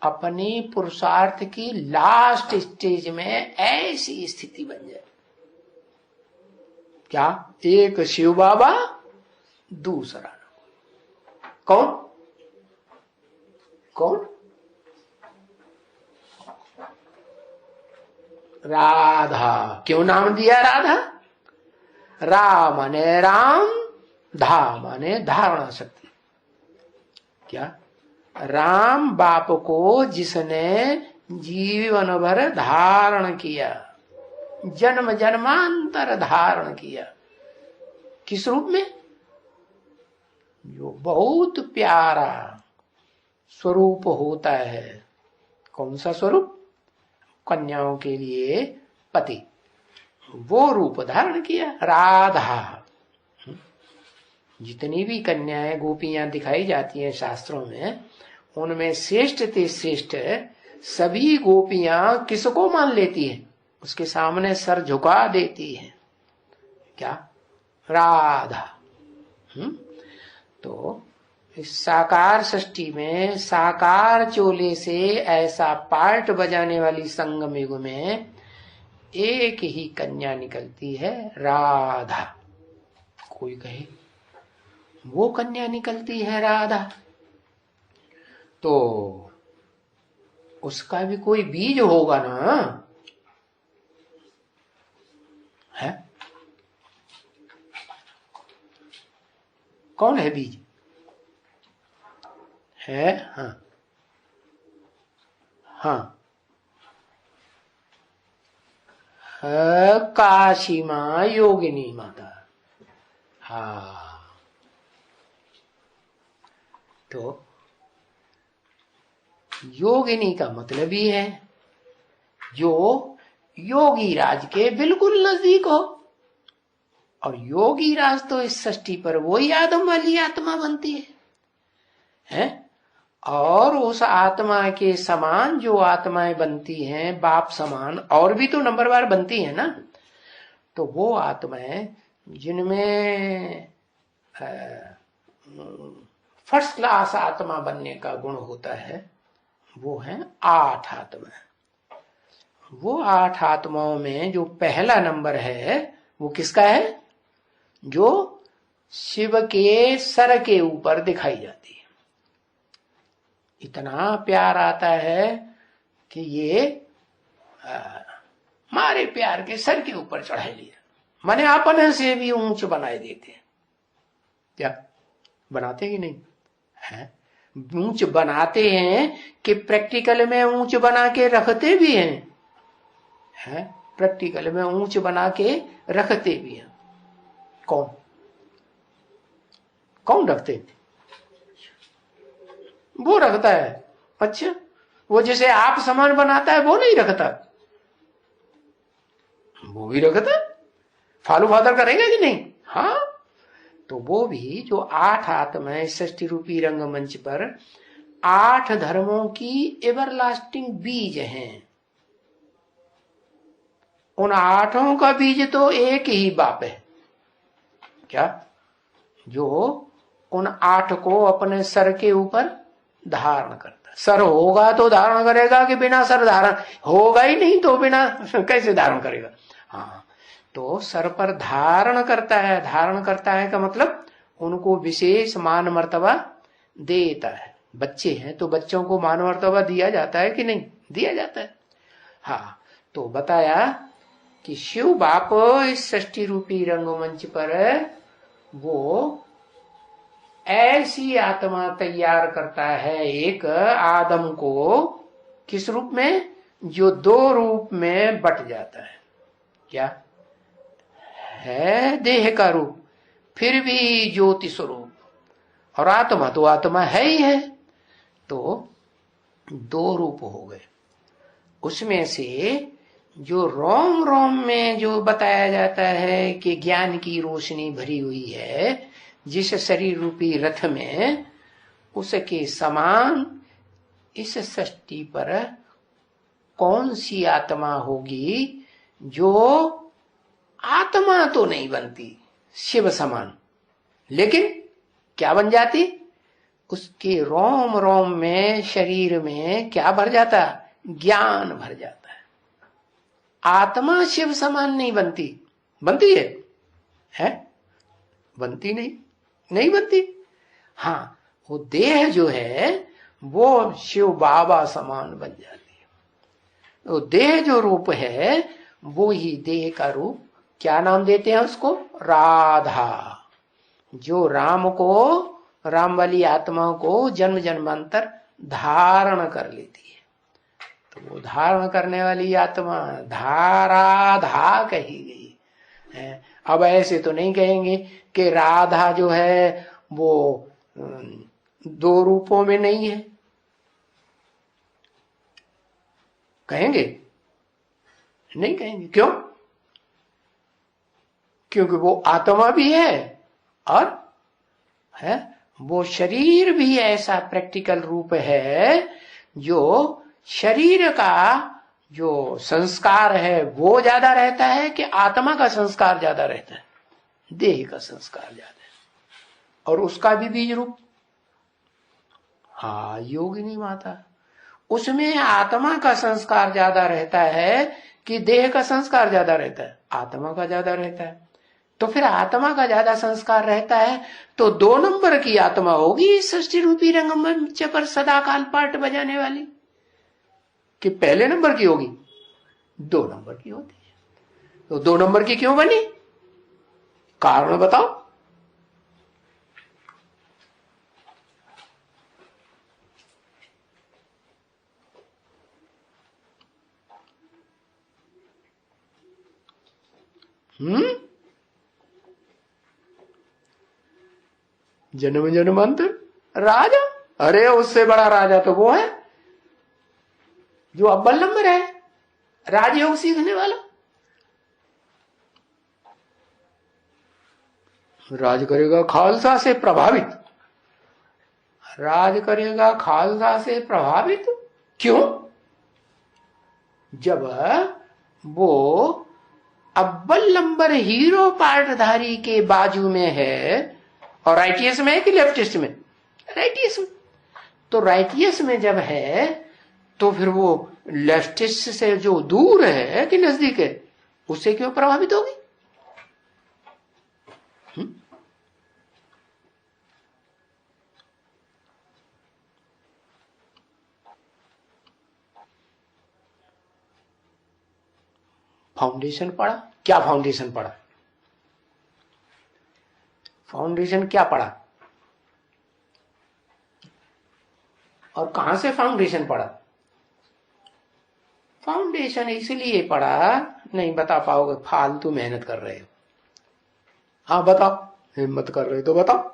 अपनी पुरुषार्थ की लास्ट स्टेज में ऐसी स्थिति बन जाए। क्या? एक शिव बाबा, दूसरा कौन? कौन? राधा। क्यों नाम दिया राधा? रा माने राम, धा माने धारणा शक्ति। क्या? राम बाप को जिसने जीवन भर धारण किया, जन्म जन्मांतर धारण किया, किस रूप में? जो बहुत प्यारा स्वरूप होता है। कौन सा स्वरूप? कन्याओं के लिए पति, वो रूप धारण किया राधा। जितनी भी कन्याएं गोपियां दिखाई जाती हैं शास्त्रों में, उनमें श्रेष्ठ ते श्रेष्ठ सभी गोपियां किसको मान लेती हैं? उसके सामने सर झुका देती हैं। क्या? राधा। तो इस साकार सृष्टि में साकार चोले से ऐसा पार्ट बजाने वाली संगम युग में एक ही कन्या निकलती है, राधा। कोई कहे वो कन्या निकलती है राधा, तो उसका भी कोई बीज होगा ना, है? कौन है बीज? है? हाँ हाँ काशी माँ योगिनी माता। हाँ, तो योगिनी का मतलब ही है जो योगी राज के बिल्कुल नजदीक हो। और योगी राज तो इस सृष्टि पर वही आदम वाली आत्मा बनती है? और उस आत्मा के समान जो आत्माएं बनती हैं, बाप समान और भी तो नंबरवार बनती है ना, तो वो आत्माएं जिनमें फर्स्ट क्लास आत्मा बनने का गुण होता है, वो है 8 आत्मा। वो 8 आत्माओं में जो पहला नंबर है वो किसका है? जो शिव के सर के ऊपर दिखाई जाती है। इतना प्यार आता है कि ये मारे प्यार के सर के ऊपर चढ़ा लिया, माने अपने से भी ऊंच बनाए देते हैं। क्या बनाते कि नहीं है? ऊंच बनाते हैं कि प्रैक्टिकल में ऊंच बना के रखते भी हैं? प्रैक्टिकल में ऊंच बना के रखते भी हैं। कौन कौन रखते? वो रखता है। अच्छा, वो जिसे आप समान बनाता है वो नहीं रखता? वो भी रखता। फालू फादर करेगा कि नहीं? हाँ, तो वो भी जो 8 आत्माएं सृष्टि रूपी रंगमंच पर 8 धर्मों की एवरलास्टिंग बीज हैं। उन 8 का बीज तो एक ही बाप है। क्या? जो उन 8 को अपने सर के ऊपर धारण करता। सर होगा तो धारण करेगा कि बिना सर धारण? होगा ही नहीं तो बिना कैसे धारण करेगा? हाँ, तो सर पर धारण करता है। धारण करता है का मतलब उनको विशेष मान मर्तबा देता है। बच्चे हैं तो बच्चों को मान मर्तबा दिया जाता है कि नहीं? दिया जाता है। हाँ, तो बताया कि शिव बाप इस सृष्टि रूपी रंगमंच पर वो ऐसी आत्मा तैयार करता है, एक आदम को, किस रूप में? जो 2 रूप में बट जाता है। क्या है? देह का रूप, फिर भी ज्योति स्वरूप, और आत्मा तो आत्मा है ही है। तो 2 रूप हो गए। उसमें से जो रोम रोम में जो बताया जाता है कि ज्ञान की रोशनी भरी हुई है जिस शरीर रूपी रथ में, उसके समान इस सृष्टि पर कौन सी आत्मा होगी जो आत्मा तो नहीं बनती शिव समान, लेकिन क्या बन जाती? उसके रोम रोम में, शरीर में क्या भर जाता? ज्ञान भर जाता है। आत्मा शिव समान नहीं बनती। बनती है? बनती नहीं, नहीं बनती। हाँ, वो देह जो है वो शिव बाबा समान बन जाती है। तो देह जो रूप है वो ही देह का रूप, क्या नाम देते हैं उसको? राधा। जो राम को, राम वाली आत्मा को जन्म जन्मांतर धारण कर लेती है, तो वो धारण करने वाली आत्मा धाराधा कही गई है। अब ऐसे तो नहीं कहेंगे कि राधा जो है वो 2 रूपों में नहीं है, कहेंगे? नहीं कहेंगे। क्यों? क्योंकि वो आत्मा भी है और है वो शरीर भी ऐसा प्रैक्टिकल रूप है जो शरीर का जो संस्कार है वो ज्यादा रहता है कि आत्मा का संस्कार ज्यादा रहता है? देह का संस्कार ज्यादा है। और उसका भी बीज रूप, हाँ, योगिनी माता, उसमें आत्मा का संस्कार ज्यादा रहता है कि देह का संस्कार ज्यादा रहता है? आत्मा का ज्यादा रहता है। तो फिर आत्मा का ज्यादा संस्कार रहता है तो 2 नंबर की आत्मा होगी इस सृष्टि रूपी रंगमंच पर सदाकाल पाठ बजाने वाली, कि पहले नंबर की होगी? 2 नंबर की होती है। तो 2 नंबर की क्यों बनी? कारण बताओ। जन्म जन्मांतर राजा। अरे उससे बड़ा राजा तो वो है जो अव्वल नंबर है, राजयोग सीखने वाला। राज करेगा खालसा से प्रभावित, राज करेगा खालसा से प्रभावित। क्यों? जब वो अव्वल नंबर हीरो पार्टधारी के बाजू में है, और राइटियस में है कि लेफ्टिस्ट में? राइटियस में। तो राइटियस में जब है तो फिर वो लेफ्टिस्ट से जो दूर है कि नजदीक है, उससे क्यों प्रभावित होगी? फाउंडेशन पढ़ा? क्या फाउंडेशन पढ़ा? फाउंडेशन क्या पढ़ा और कहां से फाउंडेशन पढ़ा? फाउंडेशन इसलिए पढ़ा, नहीं बता पाओगे, फालतू मेहनत कर रहे हो। हाँ बताओ, हिम्मत कर रहे हो तो बताओ।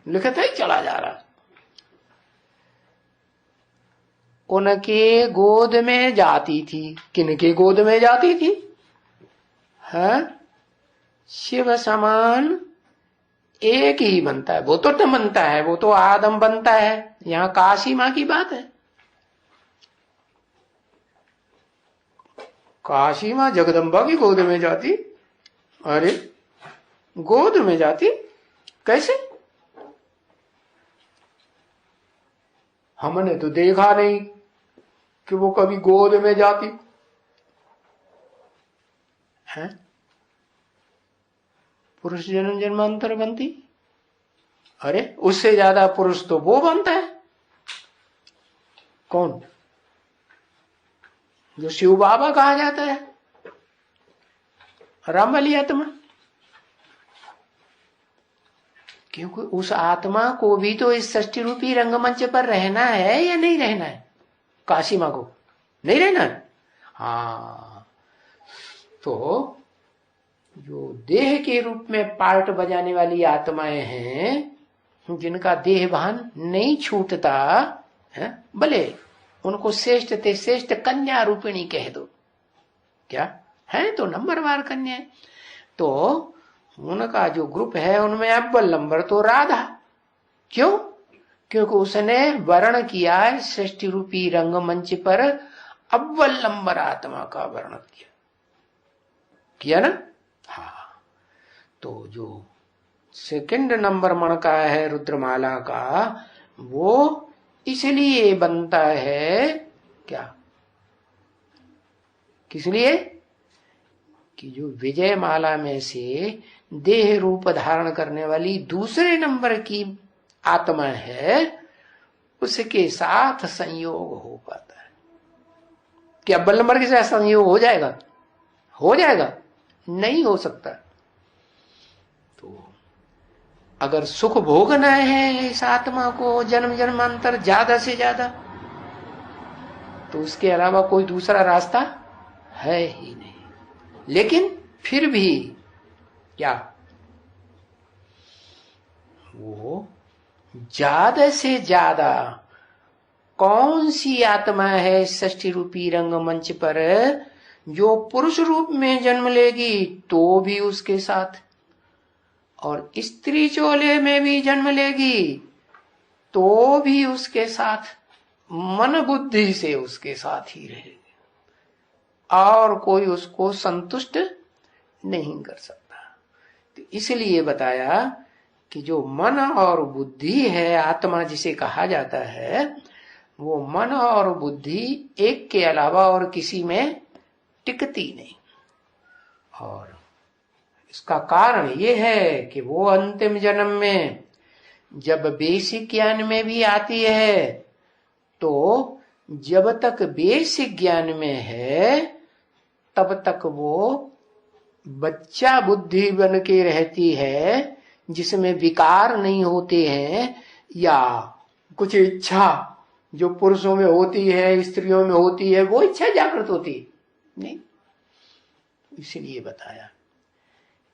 लिखता ही चला जा रहा। उनके गोद में जाती थी। किनके गोद में जाती थी? है शिव समान एक ही बनता है। वो तो न बनता है, वो तो आदम बनता है। यहां काशी मां की बात है। काशी मां जगदम्बा की गोद में जाती। अरे गोद में जाती कैसे? हमने तो देखा नहीं कि वो कभी गोद में जाती है। पुरुष जन्म जन्मांतर बनती। अरे उससे ज्यादा पुरुष तो वो बनता है। कौन? जो शिव बाबा कहा जाता है, रामबली आत्मा। क्योंकि उस आत्मा को भी तो इस सृष्टि रूपी रंगमंच पर रहना है या नहीं रहना है? काशी मां को नहीं रहना है। हाँ, तो जो देह के रूप में पार्ट बजाने वाली आत्माएं हैं, जिनका देह भान नहीं छूटता है, भले उनको श्रेष्ठ ते श्रेष्ठ कन्या रूपिणी कह दो। क्या है? तो नंबरवार कन्या है। तो उनका जो ग्रुप है उनमें अव्वल नंबर तो राधा। क्यों? क्योंकि उसने वर्ण किया है सृष्टि रूपी रंगमंच पर, अव्वल नंबर आत्मा का वर्ण किया ना। हाँ, तो जो सेकंड नंबर मण का है रुद्रमाला का, वो इसलिए बनता है क्या? किस लिए? कि जो विजय माला में से देह रूप धारण करने वाली दूसरे नंबर की आत्मा है, उसके साथ संयोग हो पाता है। क्या अव्वल नंबर के साथ संयोग हो जाएगा? हो जाएगा? नहीं हो सकता। तो अगर सुख भोगना है इस आत्मा को जन्म जन्मांतर ज्यादा से ज्यादा, तो उसके अलावा कोई दूसरा रास्ता है ही नहीं। लेकिन फिर भी क्या वो ज्यादा से ज्यादा कौन सी आत्मा है सृष्टि रूपी रंगमंच पर जो पुरुष रूप में जन्म लेगी तो भी उसके साथ, और स्त्री चोले में भी जन्म लेगी तो भी उसके साथ, मन बुद्धि से उसके साथ ही रहेगी, और कोई उसको संतुष्ट नहीं कर सकता। तो इसलिए बताया कि जो मन और बुद्धि है, आत्मा जिसे कहा जाता है, वो मन और बुद्धि एक के अलावा और किसी में टिकती नहीं। और इसका कारण ये है कि वो अंतिम जन्म में जब बेसिक ज्ञान में भी आती है, तो जब तक बेसिक ज्ञान में है तब तक वो बच्चा बुद्धि बन के रहती है, जिसमें विकार नहीं होते हैं, या कुछ इच्छा जो पुरुषों में होती है स्त्रियों में होती है वो इच्छा जागृत होती नहीं। इसलिए बताया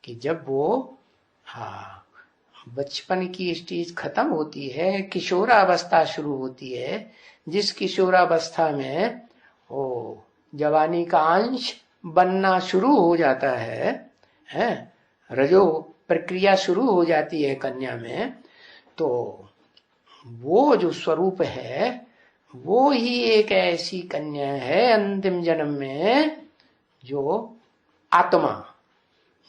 कि जब वो हाँ बचपन की स्टेज खत्म होती है, किशोरावस्था शुरू होती है, जिस किशोरावस्था में वो जवानी का अंश बनना शुरू हो जाता है रजो प्रक्रिया शुरू हो जाती है कन्या में, तो वो जो स्वरूप है वो ही एक ऐसी कन्या है अंतिम जन्म में जो आत्मा,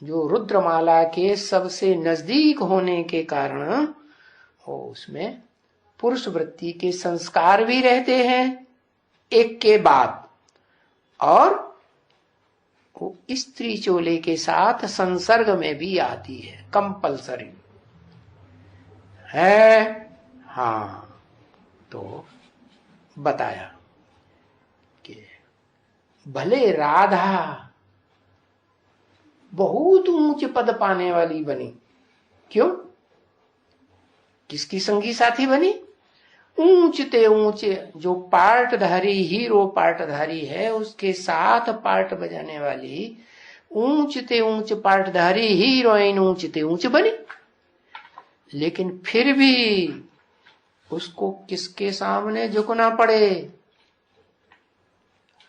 जो रुद्रमाला के सबसे नजदीक होने के कारण वो उसमें पुरुष वृत्ति के संस्कार भी रहते हैं एक के बाद, और वो स्त्री चोले के साथ संसर्ग में भी आती है, कंपलसरी है। हाँ, तो बताया कि भले राधा बहुत ऊंच पद पाने वाली बनी, क्यों? किसकी संगी साथी बनी? ऊंचते ऊंचे जो पार्टधारी, हीरो पार्टधारी है उसके साथ पार्ट बजाने वाली ऊंचते ऊंच पार्टधारी हीरोइन ऊंचते ऊंच बनी। लेकिन फिर भी उसको किसके सामने झुकना पड़े?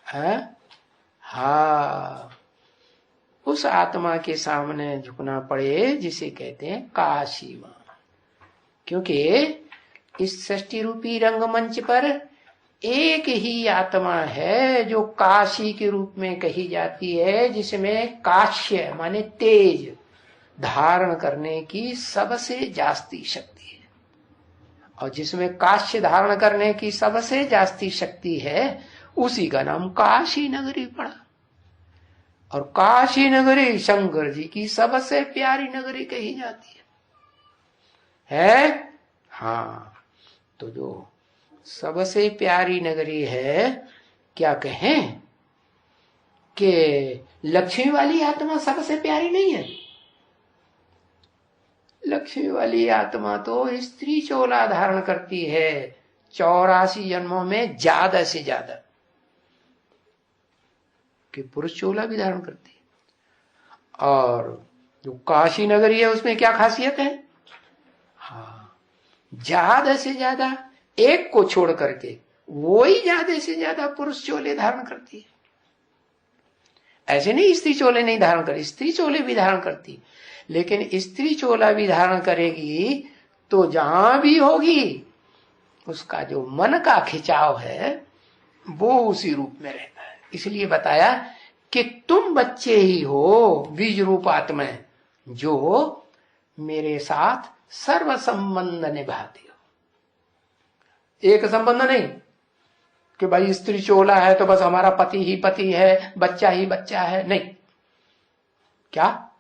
है हाँ, उस आत्मा के सामने झुकना पड़े जिसे कहते हैं काशी मां। क्योंकि इस सृष्टि रूपी रंगमंच पर एक ही आत्मा है जो काशी के रूप में कही जाती है, जिसमें काश्य माने तेज धारण करने की सबसे जास्ती शक्ति है, और जिसमें काश्य धारण करने की सबसे जास्ती शक्ति है उसी का नाम काशी नगरी पड़ा। और काशी नगरी शंकर जी की सबसे प्यारी नगरी कही जाती है हाँ। तो जो सबसे प्यारी नगरी है, क्या कहें कि लक्ष्मी वाली आत्मा सबसे प्यारी नहीं है। लक्ष्मी वाली आत्मा तो स्त्री चोला धारण करती है 84 जन्मों में ज्यादा से ज्यादा, कि पुरुष चोला भी धारण करती है। और जो काशी नगरी है उसमें क्या खासियत है? हाँ, ज्यादा से ज्यादा एक को छोड़ करके वो ही ज्यादा से ज्यादा पुरुष चोले धारण करती है। ऐसे नहीं स्त्री चोले नहीं धारण करती, स्त्री चोले भी धारण करती, लेकिन स्त्री चोला भी धारण करेगी तो जहां भी होगी उसका जो मन का खिंचाव है वो उसी रूप में रहता है। इसलिए बताया कि तुम बच्चे ही हो बीज रूप आत्मा जो मेरे साथ सर्व संबंध निभाते हो। एक संबंध नहीं कि भाई स्त्री चोला है तो बस हमारा पति ही पति है, बच्चा ही बच्चा है, नहीं। क्या?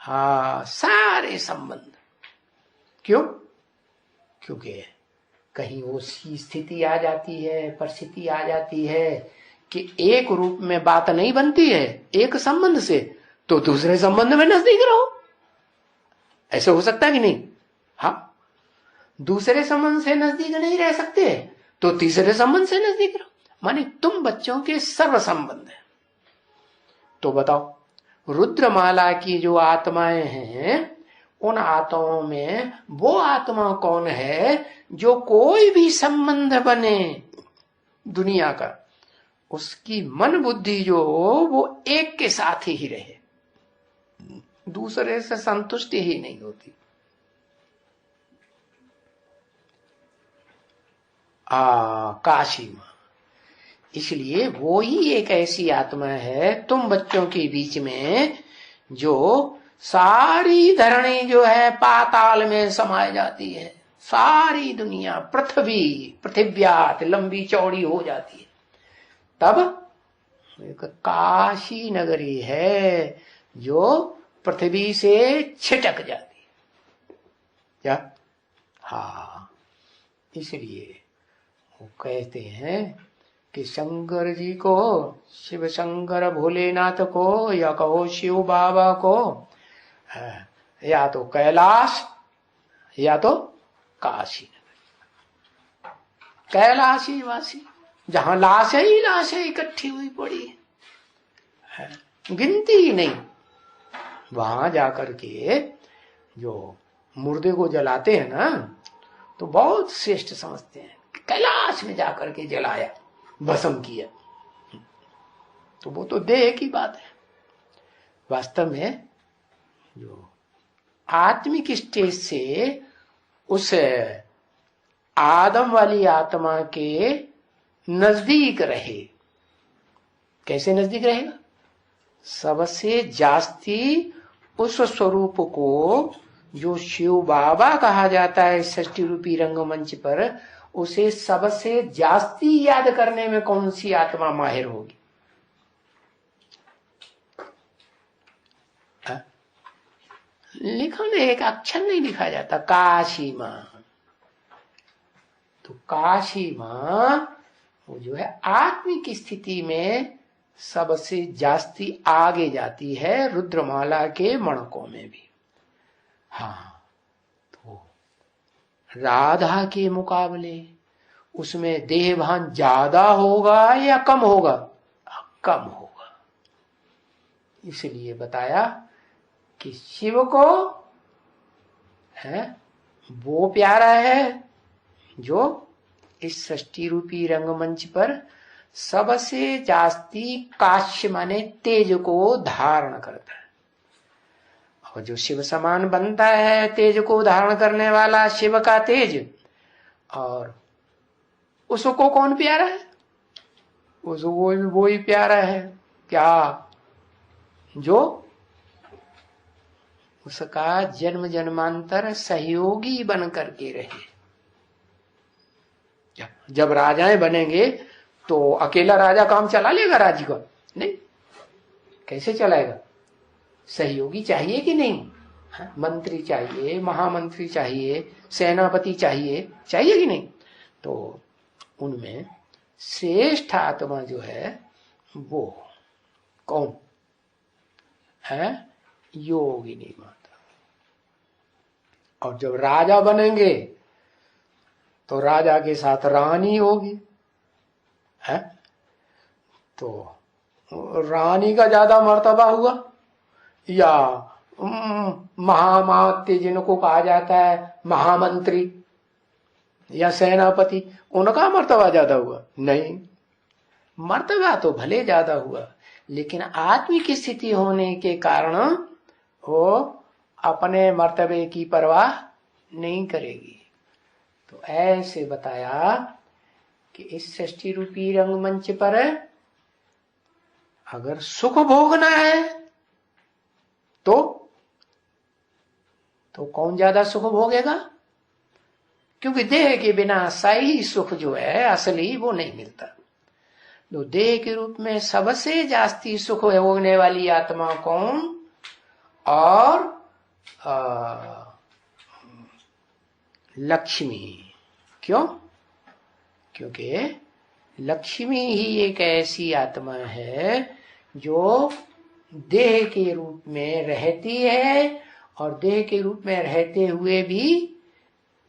हाँ, सारे संबंध। क्यों? क्योंकि कहीं वो सी स्थिति आ जाती है, परिस्थिति आ जाती है कि एक रूप में बात नहीं बनती है एक संबंध से, तो दूसरे संबंध में नजदीक रहो। ऐसे हो सकता है कि नहीं? हाँ, दूसरे संबंध से नजदीक नहीं रह सकते तो तीसरे संबंध से नजदीक रहो। माने तुम बच्चों के सर्व संबंध है। तो बताओ, रुद्रमाला की जो आत्माएं हैं उन आत्माओं में वो आत्मा कौन है जो कोई भी संबंध बने दुनिया का, उसकी मन बुद्धि जो हो वो एक के साथ ही रहे, दूसरे से संतुष्टि ही नहीं होती। काशी मां, इसलिए वो ही एक ऐसी आत्मा है तुम बच्चों के बीच में जो सारी धरणी जो है पाताल में समाई जाती है, सारी दुनिया पृथ्व्यात लंबी चौड़ी हो जाती है। तब एक काशी नगरी है जो पृथ्वी से छिटक जाती है। क्या? हाँ, इसलिए वो कहते हैं कि शंकर जी को, शिव शंकर भोलेनाथ को, या कहो शिव बाबा को, या तो कैलाश या तो काशी नगरी, कैलाशी वासी, जहां लाशें ही लाशें इकट्ठी हुई पड़ी है, गिनती ही नहीं, वहां जाकर के जो मुर्दे को जलाते हैं ना, तो बहुत श्रेष्ठ समझते हैं। कैलाश में जाकर के जलाया, भस्म किया, तो वो तो देह की बात है। वास्तव में जो आत्मिक स्टेज से उस आदम वाली आत्मा के नजदीक रहे। कैसे नजदीक रहेगा? सबसे जास्ती उस स्वरूप को जो शिव बाबा कहा जाता है षष्ठी रूपी रंगमंच पर, उसे सबसे जास्ती याद करने में कौन सी आत्मा माहिर होगी? लिखो ना, एक अक्षर नहीं लिखा जाता, काशी मां। तो काशी मां वो जो है आत्मिक स्थिति में सबसे जास्ती आगे जाती है, रुद्रमाला के मणकों में भी। हाँ, तो राधा के मुकाबले उसमें देहभान ज्यादा होगा या कम होगा? कम होगा। इसलिए बताया कि शिव को है वो प्यारा है जो इस सृष्टि रूपी रंगमंच पर सबसे जास्ती काश्य माने तेज को धारण करता है। और जो शिव समान बनता है तेज को धारण करने वाला, शिव का तेज, और उसको कौन प्यारा है? उसको वो ही प्यारा है क्या? जो उसका जन्म जन्मांतर सहयोगी बन करके रहे। जब राजाएं बनेंगे तो अकेला राजा काम चला लेगा राज्य को? नहीं। कैसे चलाएगा? सहयोगी चाहिए कि नहीं? मंत्री चाहिए, महामंत्री चाहिए, सेनापति चाहिए, चाहिए कि नहीं? तो उनमें श्रेष्ठ आत्मा जो है वो कौन है? योगिनी माता। और जब राजा बनेंगे तो राजा के साथ रानी होगी, है? तो रानी का ज्यादा मर्तबा हुआ या महामात्य जिनको कहा जाता है महामंत्री या सेनापति, उनका मर्तबा ज्यादा हुआ? नहीं। मर्तबा तो भले ज्यादा हुआ, लेकिन आत्मिक स्थिति होने के कारण वो अपने मर्तबे की परवाह नहीं करेगी। तो ऐसे बताया कि इस सृष्टि रूपी रंगमंच पर अगर सुख भोगना है तो कौन ज्यादा सुख भोगेगा? क्योंकि देह के बिना सही सुख जो है असली वो नहीं मिलता। तो देह के रूप में सबसे जास्ती सुख भोगने वाली आत्मा कौन? और लक्ष्मी। क्यों? क्योंकि लक्ष्मी ही एक ऐसी आत्मा है जो देह के रूप में रहती है और देह के रूप में रहते हुए भी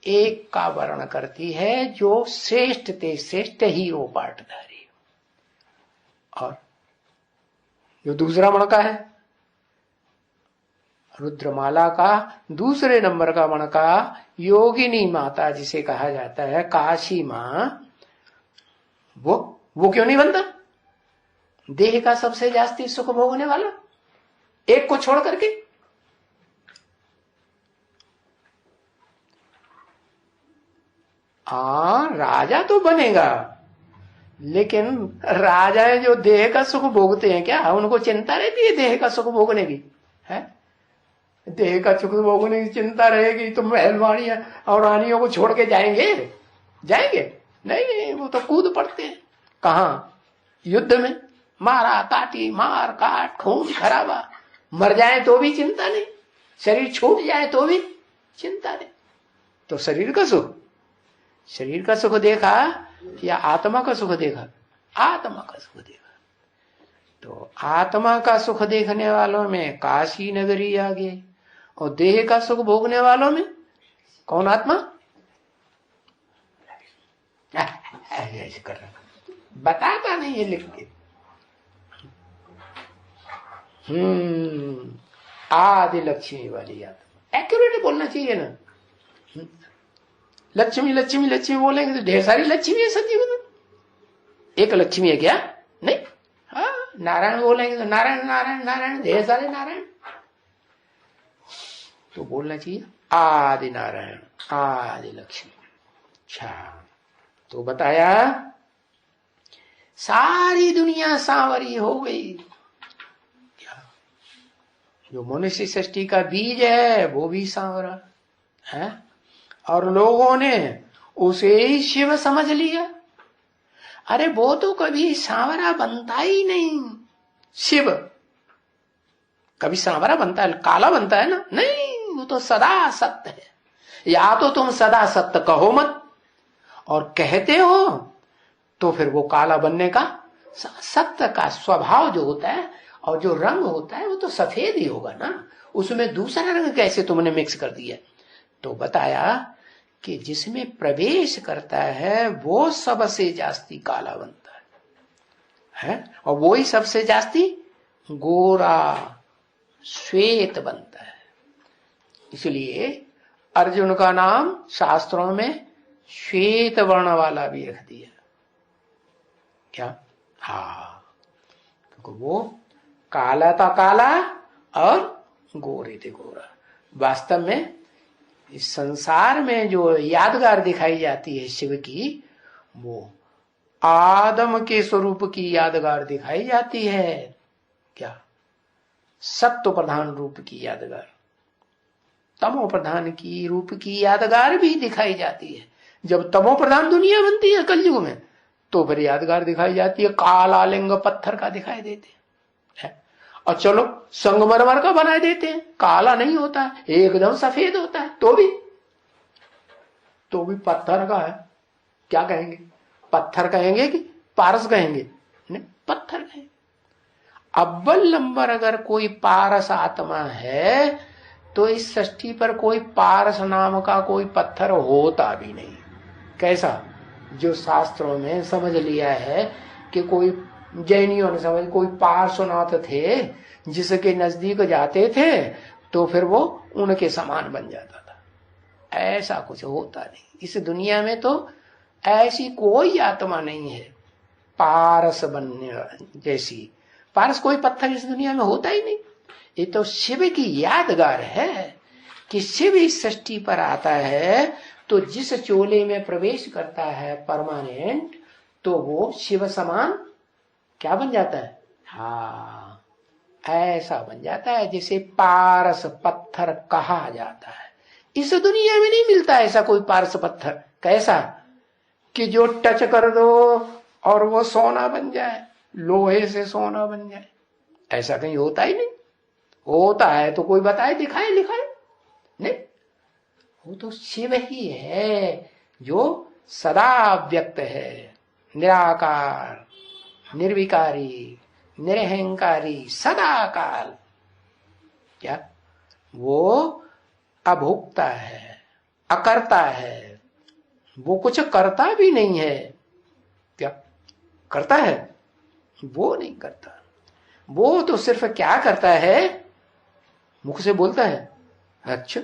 एक का वर्ण करती है, जो श्रेष्ठ ते श्रेष्ठ हीरो पाटधारी। और जो दूसरा मणका है रुद्रमाला का दूसरे नंबर का मणका योगिनी माता जिसे कहा जाता है, काशी मां, वो क्यों नहीं बनता? देह का सबसे जास्ती सुख भोगने वाला, एक को छोड़ करके। राजा तो बनेगा, लेकिन राजाएं जो देह का सुख भोगते हैं, क्या उनको चिंता रहती है देह का सुख भोगने की? है देह का सुख भोगने की चिंता रहेगी तो महलवाड़ियां और रानियों को छोड़ के जाएंगे? नहीं, वो तो कूद पड़ते हैं। कहा? युद्ध में मारा काटी, मार काट, खून खराबा, मर जाए तो भी चिंता नहीं, शरीर छूट जाए तो भी चिंता नहीं। तो शरीर का सुख देखा या आत्मा का सुख देखा? आत्मा का सुख देखा। तो आत्मा का सुख देखने वालों में काशी नगरी आ गई, और देह का सुख भोगने वालों में कौन आत्मा? ऐसे कर रहा, बताता नहीं है लिख के। आदि लक्ष्मी वाली आत्मा। एक्यूरेट बोलना चाहिए ना। लक्ष्मी लक्ष्मी लक्ष्मी बोलेंगे तो ढेर सारी लक्ष्मी है सजीवन में, एक लक्ष्मी है क्या? नहीं। हाँ, नारायण बोलेंगे तो नारायण नारायण नारायण, ढेर सारे नारायण। तो बोलना चाहिए आदि नारायण आदि लक्ष्मी। अच्छा, तो बताया सारी दुनिया सांवरी हो गई। क्या? जो मनुष्य सृष्टि का बीज है वो भी सांवरा है, और लोगों ने उसे ही शिव समझ लिया। अरे वो तो कभी सांवरा बनता ही नहीं। शिव कभी सांवरा बनता है, काला बनता है ना? नहीं, वो तो सदा सत्य है। या तो तुम सदा सत्य कहो मत, और कहते हो तो फिर वो काला बनने का, सत्य का स्वभाव जो होता है और जो रंग होता है वो तो सफेद ही होगा ना, उसमें दूसरा रंग कैसे तुमने मिक्स कर दिया? तो बताया कि जिसमें प्रवेश करता है वो सबसे जास्ती काला बनता है, और वो ही सबसे जास्ती गोरा श्वेत बनता है। इसलिए अर्जुन का नाम शास्त्रों में श्वेत वर्ण वाला भी रख दिया। क्या? हाँ, तो वो काला था काला और गोरे थे गोरा। वास्तव में इस संसार में जो यादगार दिखाई जाती है शिव की, वो आदम के स्वरूप की यादगार दिखाई जाती है। क्या? सत्व प्रधान रूप की यादगार, तमो प्रधान की रूप की यादगार भी दिखाई जाती है। जब तमो प्रधान दुनिया बनती है कलयुग में, तो फिर यादगार दिखाई जाती है काला लिंग पत्थर का दिखाई देते हैं। और चलो संगमरमर का बना देते हैं, काला नहीं होता है, एकदम सफेद होता है, तो भी पत्थर का है। क्या कहेंगे? पत्थर कहेंगे कि पारस कहेंगे? नहीं, पत्थर कहेंगे। अव्वल नंबर अगर कोई पारस आत्मा है तो इस सृष्टि पर कोई पारस नाम का कोई पत्थर होता भी नहीं। कैसा? जो शास्त्रों में समझ लिया है कि कोई जैनियों ने समझ, कोई पार्श्वनाथ थे जिसके नजदीक जाते थे तो फिर वो उनके समान बन जाता था। ऐसा कुछ होता नहीं इस दुनिया में। तो ऐसी कोई आत्मा नहीं है पारस बनने जैसी। पारस कोई पत्थर इस दुनिया में होता ही नहीं। ये तो शिव की यादगार है कि शिव इस सृष्टि पर आता है तो जिस चोले में प्रवेश करता है परमानेंट, तो वो शिव समान क्या बन जाता है? हाँ, ऐसा बन जाता है जिसे पारस पत्थर कहा जाता है। इस दुनिया में नहीं मिलता ऐसा कोई पारस पत्थर। कैसा? कि जो टच कर दो और वो सोना बन जाए, लोहे से सोना बन जाए। ऐसा कहीं होता ही नहीं। होता है तो कोई बताए, दिखाए, लिखाए? नहीं, वो तो शिव ही है जो सदा व्यक्त है, निराकार, निर्विकारी, निरहंकारी, सदा काल। क्या? वो अभोक्ता है, अकर्ता है, वो कुछ करता भी नहीं है। क्या करता है? वो नहीं करता। वो तो सिर्फ क्या करता है? मुख से बोलता है, अच्छा,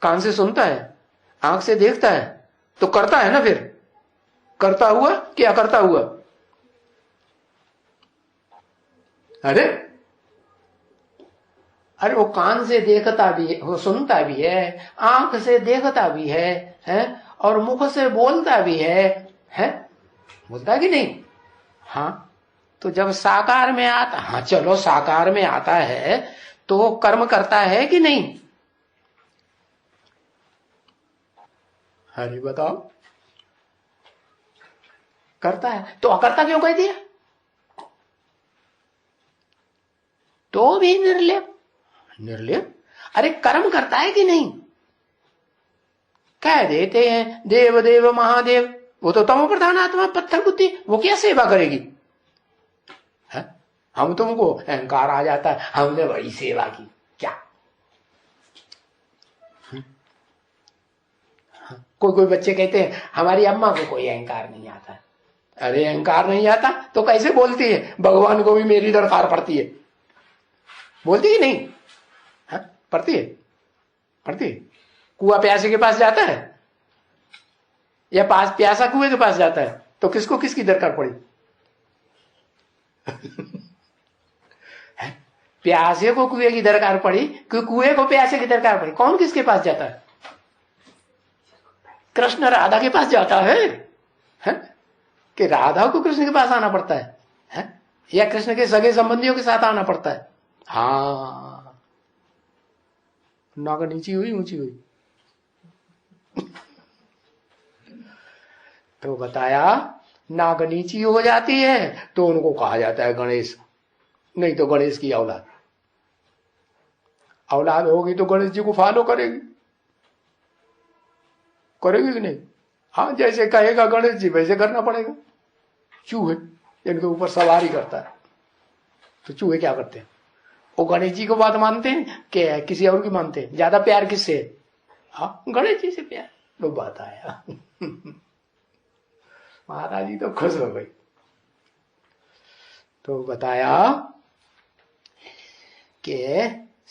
कान से सुनता है, आंख से देखता है, तो करता है ना। फिर करता हुआ कि अकर्ता हुआ? अरे वो कान से देखता भी है, वो सुनता भी है, आंख से देखता भी है, और मुख से बोलता भी है? बोलता है कि नहीं? हाँ, तो जब साकार में आता, हाँ चलो साकार में आता है तो कर्म करता है कि नहीं? हरी बताओ, करता है। तो अकर्ता क्यों कह दिया? तो भी निर्लेप। निर्लेप? अरे कर्म करता है कि नहीं? कह देते हैं देव देव महादेव, वो तो तमो प्रधान आत्मा पत्थर बुद्धि, वो क्या सेवा करेगी? है? हम तुमको अहंकार आ जाता है, हमने बड़ी सेवा की। क्या? कोई बच्चे कहते हैं हमारी अम्मा को कोई अहंकार नहीं आता। अरे अहंकार नहीं आता तो कैसे बोलती है भगवान को भी मेरी दरकार पड़ती है? बोलती कि नहीं? हाँ, पढ़ती है, पढ़ती है। कुआं प्यासे के पास जाता है या प्यासा कुएं के पास जाता है? तो किसको किसकी दरकार पड़ी? प्यासे को कुएं की दरकार पड़ी कि कुएं को प्यासे की दरकार पड़ी? कौन किसके पास जाता है? कृष्ण राधा के पास जाता है? कि राधा को कृष्ण के पास आना पड़ता है? या कृष्ण के सगे संबंधियों के साथ आना पड़ता है? हाँ, नाक नीची हुई ऊंची हुई। तो बताया नाक नीची हो जाती है तो उनको कहा जाता है गणेश, नहीं तो गणेश की औलाद। औलाद होगी तो गणेश जी को फॉलो करेगी, करेगी कि नहीं? हाँ, जैसे कहेगा गणेश जी वैसे करना पड़ेगा। चूहे इनके ऊपर सवारी करता है तो चूहे क्या करते हैं? वो गणेश जी को बात मानते हैं कि किसी और की मानते हैं? ज्यादा प्यार किससे? हाँ, गणेश जी से प्यार। वो बात आया। महाराज जी तो खुश हो गई। तो बताया कि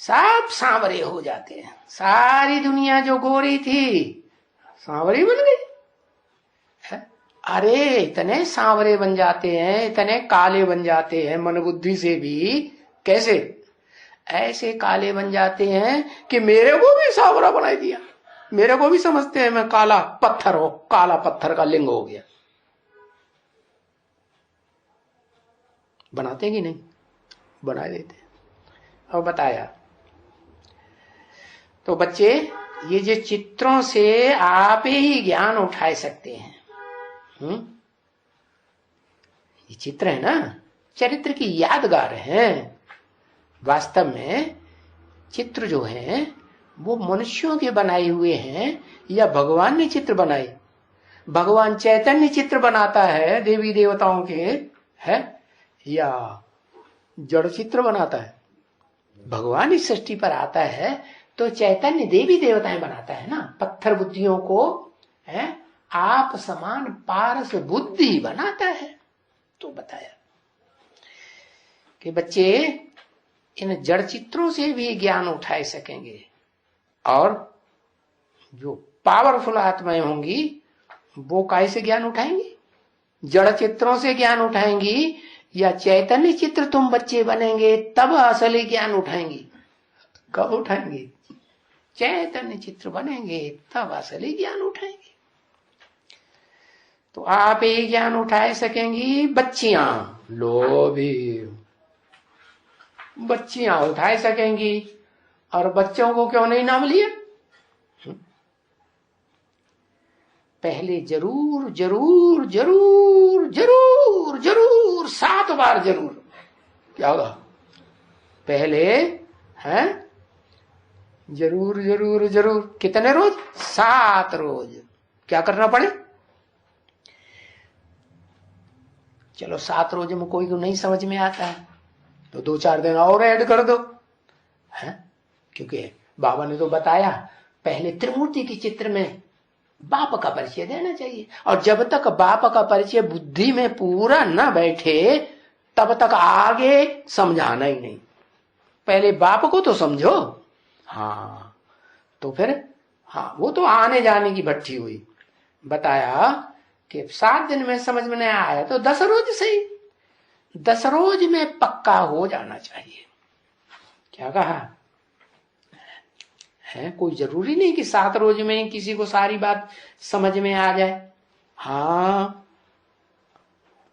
सब सांवरे हो जाते हैं, सारी दुनिया जो गोरी थी सांवरी बन गई। अरे इतने सांवरे बन जाते हैं, इतने काले बन जाते हैं मन बुद्धि से भी। कैसे? ऐसे काले बन जाते हैं कि मेरे को भी सांवरा बना दिया। मेरे को भी समझते हैं मैं काला पत्थर हो, काला पत्थर का लिंग हो गया। बनाते कि नहीं? बना देते। अब बताया तो बच्चे ये जो चित्रों से आप ही ज्ञान उठा सकते हैं। ये चित्र है ना, चरित्र की यादगार है। वास्तव में चित्र जो है वो मनुष्यों के बनाए हुए हैं या भगवान ने चित्र बनाए? भगवान चैतन्य चित्र बनाता है देवी देवताओं के, है या जड़ चित्र बनाता है? भगवान इस सृष्टि पर आता है तो चैतन्य देवी देवताएं बनाता है ना। पत्थर बुद्धियों को है आप समान पारस बुद्धि बनाता है। तो बताया कि बच्चे इन जड़ चित्रों से भी ज्ञान उठा सकेंगे और जो पावरफुल आत्माएं होंगी वो काय से ज्ञान उठाएंगी? जड़ चित्रों से ज्ञान उठाएंगी या चैतन्य चित्र तुम बच्चे बनेंगे तब असली ज्ञान उठाएंगी? कब उठाएंगे? चैतन्य चित्र बनेंगे तब असली ज्ञान उठाएंगे। तो आप ही ज्ञान उठा सकेंगी बच्चियां, लोभी बच्चियां उठा सकेंगी। और बच्चों को क्यों नहीं नाम लिया? पहले जरूर जरूर जरूर जरूर जरूर 7 बार जरूर। क्या होगा? पहले है जरूर जरूर जरूर कितने रोज? 7 रोज। क्या करना पड़े? चलो 7 रोज में कोई को नहीं समझ में आता है तो 2-4 दिन और ऐड कर दो, है? क्योंकि बाबा ने तो बताया पहले त्रिमूर्ति के चित्र में बाप का परिचय देना चाहिए। और जब तक बाप का परिचय बुद्धि में पूरा न बैठे तब तक आगे समझाना ही नहीं। पहले बाप को तो समझो। हाँ, तो फिर हाँ वो तो आने जाने की भट्टी हुई। बताया कि 7 दिन में समझ में नहीं आया तो 10 रोज सही, 10 रोज में पक्का हो जाना चाहिए। क्या कहा है? कोई जरूरी नहीं कि 7 रोज में किसी को सारी बात समझ में आ जाए। हाँ,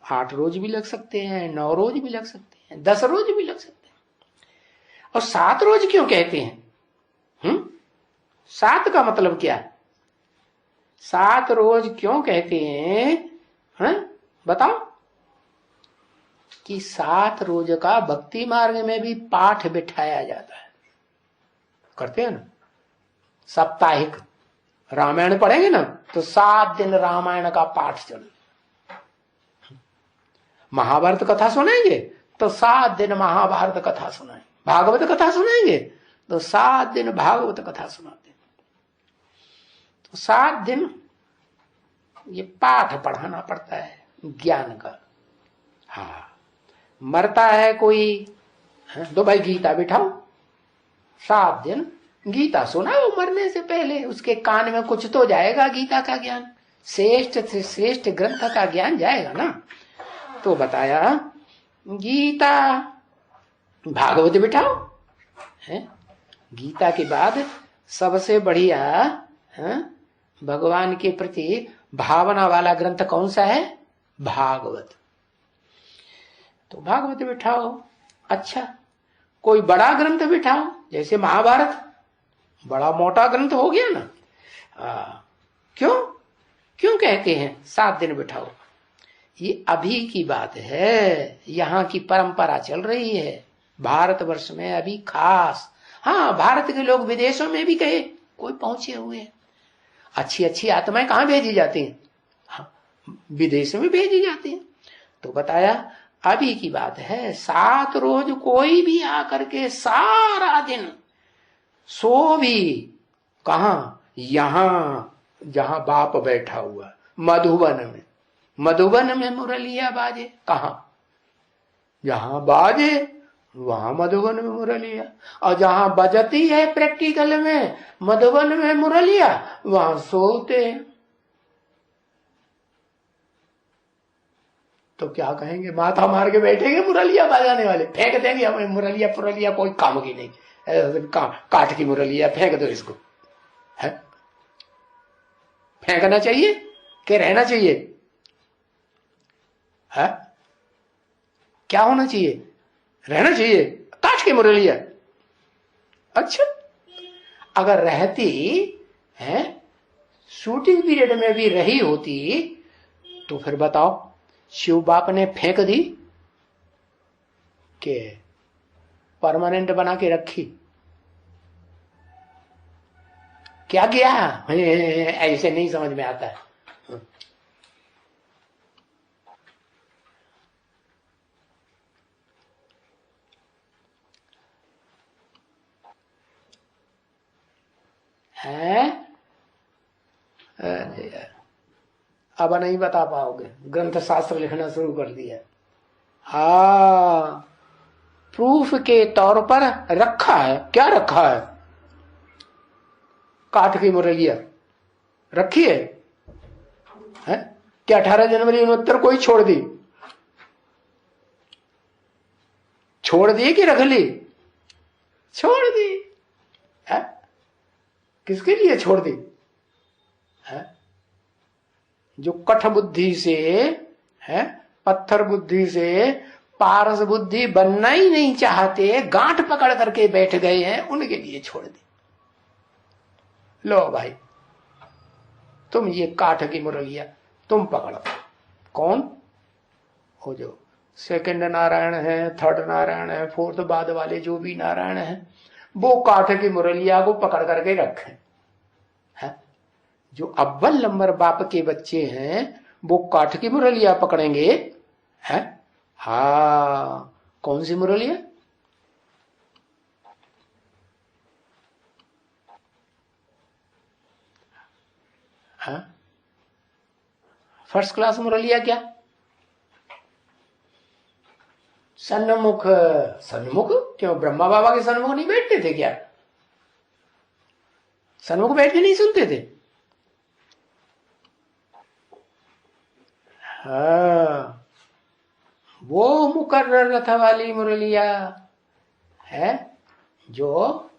8 रोज भी लग सकते हैं, 9 रोज भी लग सकते हैं, 10 रोज भी लग सकते हैं। और 7 रोज क्यों कहते हैं? 7 का मतलब क्या है? 7 रोज क्यों कहते हैं? बताओ। कि 7 रोज का भक्ति मार्ग में भी पाठ बिठाया जाता है। करते हैं ना, साप्ताहिक रामायण पढ़ेंगे ना तो 7 दिन रामायण का पाठ चले। महाभारत कथा सुनाएंगे तो 7 दिन महाभारत कथा सुनाएंगे। भागवत कथा सुनाएंगे तो 7 दिन भागवत कथा सुनाते हैं। तो 7 दिन ये पाठ पढ़ाना पड़ता है ज्ञान का। हाँ, मरता है कोई तो भाई गीता बिठाओ, 7 दिन गीता सुनाओ, मरने से पहले उसके कान में कुछ तो जाएगा, गीता का ज्ञान, श्रेष्ठ से श्रेष्ठ ग्रंथ का ज्ञान जाएगा ना। तो बताया गीता, भागवत बिठाओ, है गीता के बाद सबसे बढ़िया भगवान के प्रति भावना वाला ग्रंथ कौन सा है? भागवत। तो भागवत बिठाओ। अच्छा, कोई बड़ा ग्रंथ बिठाओ, जैसे महाभारत, बड़ा मोटा ग्रंथ हो गया ना। क्यों क्यों कहते हैं 7 दिन बिठाओ? ये अभी की बात है, यहाँ की परंपरा चल रही है भारतवर्ष में अभी खास। हाँ, भारत के लोग विदेशों में भी गए, कोई पहुंचे हुए हैं। अच्छी अच्छी आत्माएं कहाँ भेजी जाती हैं? हाँ, विदेश में भेजी जाती हैं। तो बताया अभी की बात है, 7 रोज कोई भी आकर के सारा दिन सो भी कहा, यहां जहां बाप बैठा हुआ, मधुबन में, मधुबन में मुरलिया बाजे, कहा जहां बाजे वहां मधुबन में मुरलिया, और जहां बजती है प्रैक्टिकल में मधुबन में मुरलिया, वहां सोते हैं। तो क्या कहेंगे, माथा मार के बैठेंगे मुरलिया बजाने वाले, फेंक देंगे हमें मुरलिया पुरलिया, कोई काम की नहीं, काठ की मुरलिया फेंक दो इसको, है फेंकना चाहिए कि रहना चाहिए? है क्या होना चाहिए? रहना चाहिए, काठ की मुरलिया। अच्छा, अगर रहती है शूटिंग पीरियड में भी रही होती तो फिर बताओ शिव बाप ने फेंक दी कि परमानेंट बना के रखी? क्या किया? ऐसे नहीं समझ में आता है। अरे यार, अब नहीं बता पाओगे, ग्रंथ शास्त्र लिखना शुरू कर दिया। हाँ, प्रूफ के तौर पर रखा है। क्या रखा है? काठ की मुरलिया रखी है? क्या 18 जनवरी 69 कोई छोड़ दी? छोड़ दी कि रख ली? छोड़ दी है? किसके लिए छोड़ दी? है जो कठ बुद्धि से है, पत्थर बुद्धि से पारस बुद्धि बनना ही नहीं चाहते, गांठ पकड़ करके बैठ गए हैं, उनके लिए छोड़ दी। लो भाई, तुम ये काठ की मुरलिया तुम पकड़ो। कौन? हो जो सेकंड नारायण है, थर्ड नारायण है, फोर्थ बाद वाले जो भी नारायण है, वो काठ की मुरलिया को पकड़ करके रखें। है जो अव्वल नंबर बाप के बच्चे हैं वो काठ की मुरलिया पकड़ेंगे। है हाँ, कौन सी मुरलिया? हाँ, फर्स्ट क्लास मुरलिया। क्या सन्मुख? सन्मुख क्यों? ब्रह्मा बाबा के सन्मुख नहीं बैठते थे क्या? सन्मुख बैठ के नहीं सुनते थे? हाँ, वो मुकर्रर रथ वाली मुरलिया है जो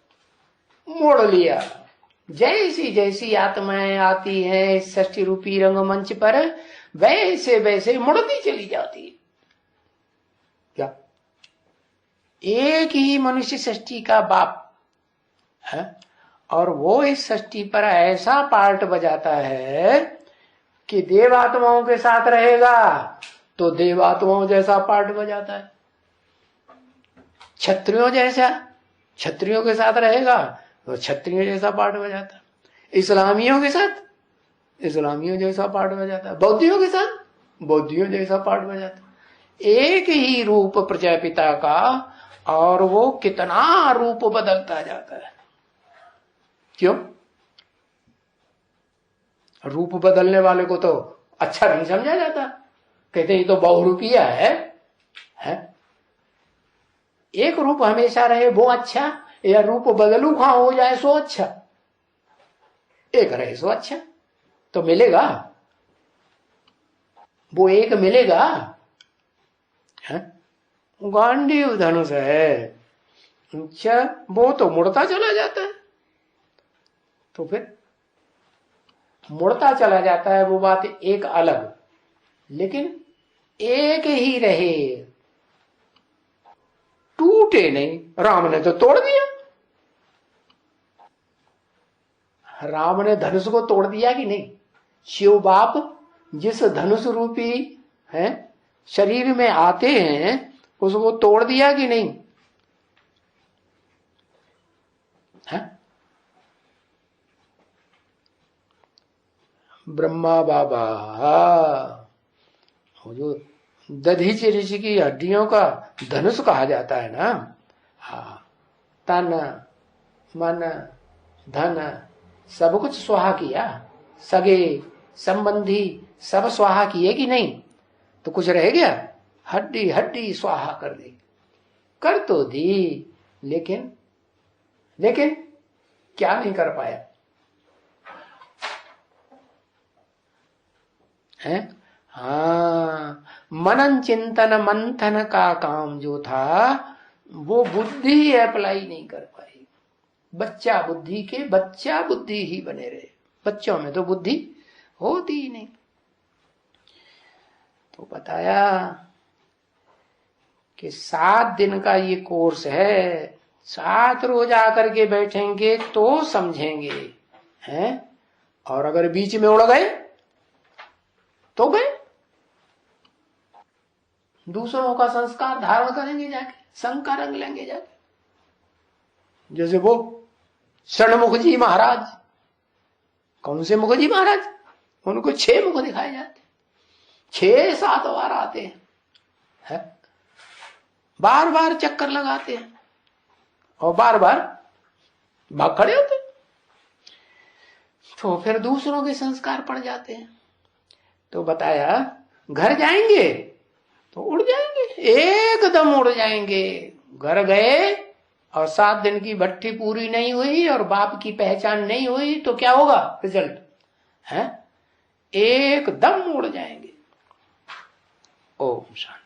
मोड़ लिया। जैसी जैसी आत्माएं आती है षष्ठी रूपी रंगमंच पर, वैसे वैसे मुड़ती चली जाती है। क्या एक ही मनुष्य षष्ठी का बाप है, और वो इस षष्ठी पर ऐसा पार्ट बजाता है कि देवात्माओं के साथ रहेगा तो देवात्माओं जैसा पार्ट बजाता है, क्षत्रियों जैसा क्षत्रियों के साथ रहेगा तो क्षत्रियों जैसा पार्ट बजाता है, इस्लामियों के साथ इस्लामियों जैसा पार्ट बजाता है, बौद्धियों के साथ बौद्धियों जैसा पार्ट बजाता है। एक ही रूप प्रजापिता का, और वो कितना रूप बदलता जाता है। क्यों? रूप बदलने वाले को तो अच्छा नहीं समझा जाता, कहते ये तो बहुरूपिया है? एक रूप हमेशा रहे वो अच्छा, या रूप बदलू हाँ हो जाए सो अच्छा? एक रहे सो अच्छा। तो मिलेगा वो, एक मिलेगा? है? गांडीव धनुष है। अच्छा, वो तो मुड़ता चला जाता है। तो फिर मुड़ता चला जाता है वो बात एक अलग, लेकिन एक ही रहे, टूटे नहीं। राम ने तो तोड़ दिया, राम ने धनुष को तोड़ दिया कि नहीं? शिव बाप जिस धनुष रूपी है शरीर में आते हैं उसको तोड़ दिया कि नहीं? है? ब्रह्मा बाबा वो जो दधीचि ऋषि की हड्डियों का धनुष कहा जाता है ना, हाँ, तन मन धन सब कुछ स्वाहा किया, सगे संबंधी सब स्वाहा किए कि नहीं? तो कुछ रह गया? हड्डी हड्डी स्वाहा कर दी, कर तो दी, लेकिन लेकिन क्या नहीं कर पाया है? हाँ, मनन चिंतन मंथन का काम जो था वो बुद्धि अप्लाई नहीं कर पाई। बच्चा बुद्धि के बच्चा बुद्धि ही बने रहे, बच्चों में तो बुद्धि होती ही नहीं। तो बताया कि 7 दिन का ये कोर्स है, 7 रोज आकर के बैठेंगे तो समझेंगे हैं, और अगर बीच में उड़ गए तो गए, दूसरों का संस्कार धारण करेंगे जाके, संग का रंग लेंगे जाके। जैसे वो षणमुख जी महाराज, कौन से मुख जी महाराज? उनको 6 मुख दिखाए जाते, 6-7 बार आते हैं, है? बार बार चक्कर लगाते हैं और बार बार भाग खड़े होते हैं। तो फिर दूसरों के संस्कार पड़ जाते हैं। तो बताया घर जाएंगे तो उड़ जाएंगे, एकदम उड़ जाएंगे। घर गए और 7 दिन की भट्टी पूरी नहीं हुई और बाप की पहचान नहीं हुई तो क्या होगा रिजल्ट? है एकदम उड़ जाएंगे। ओम शांति।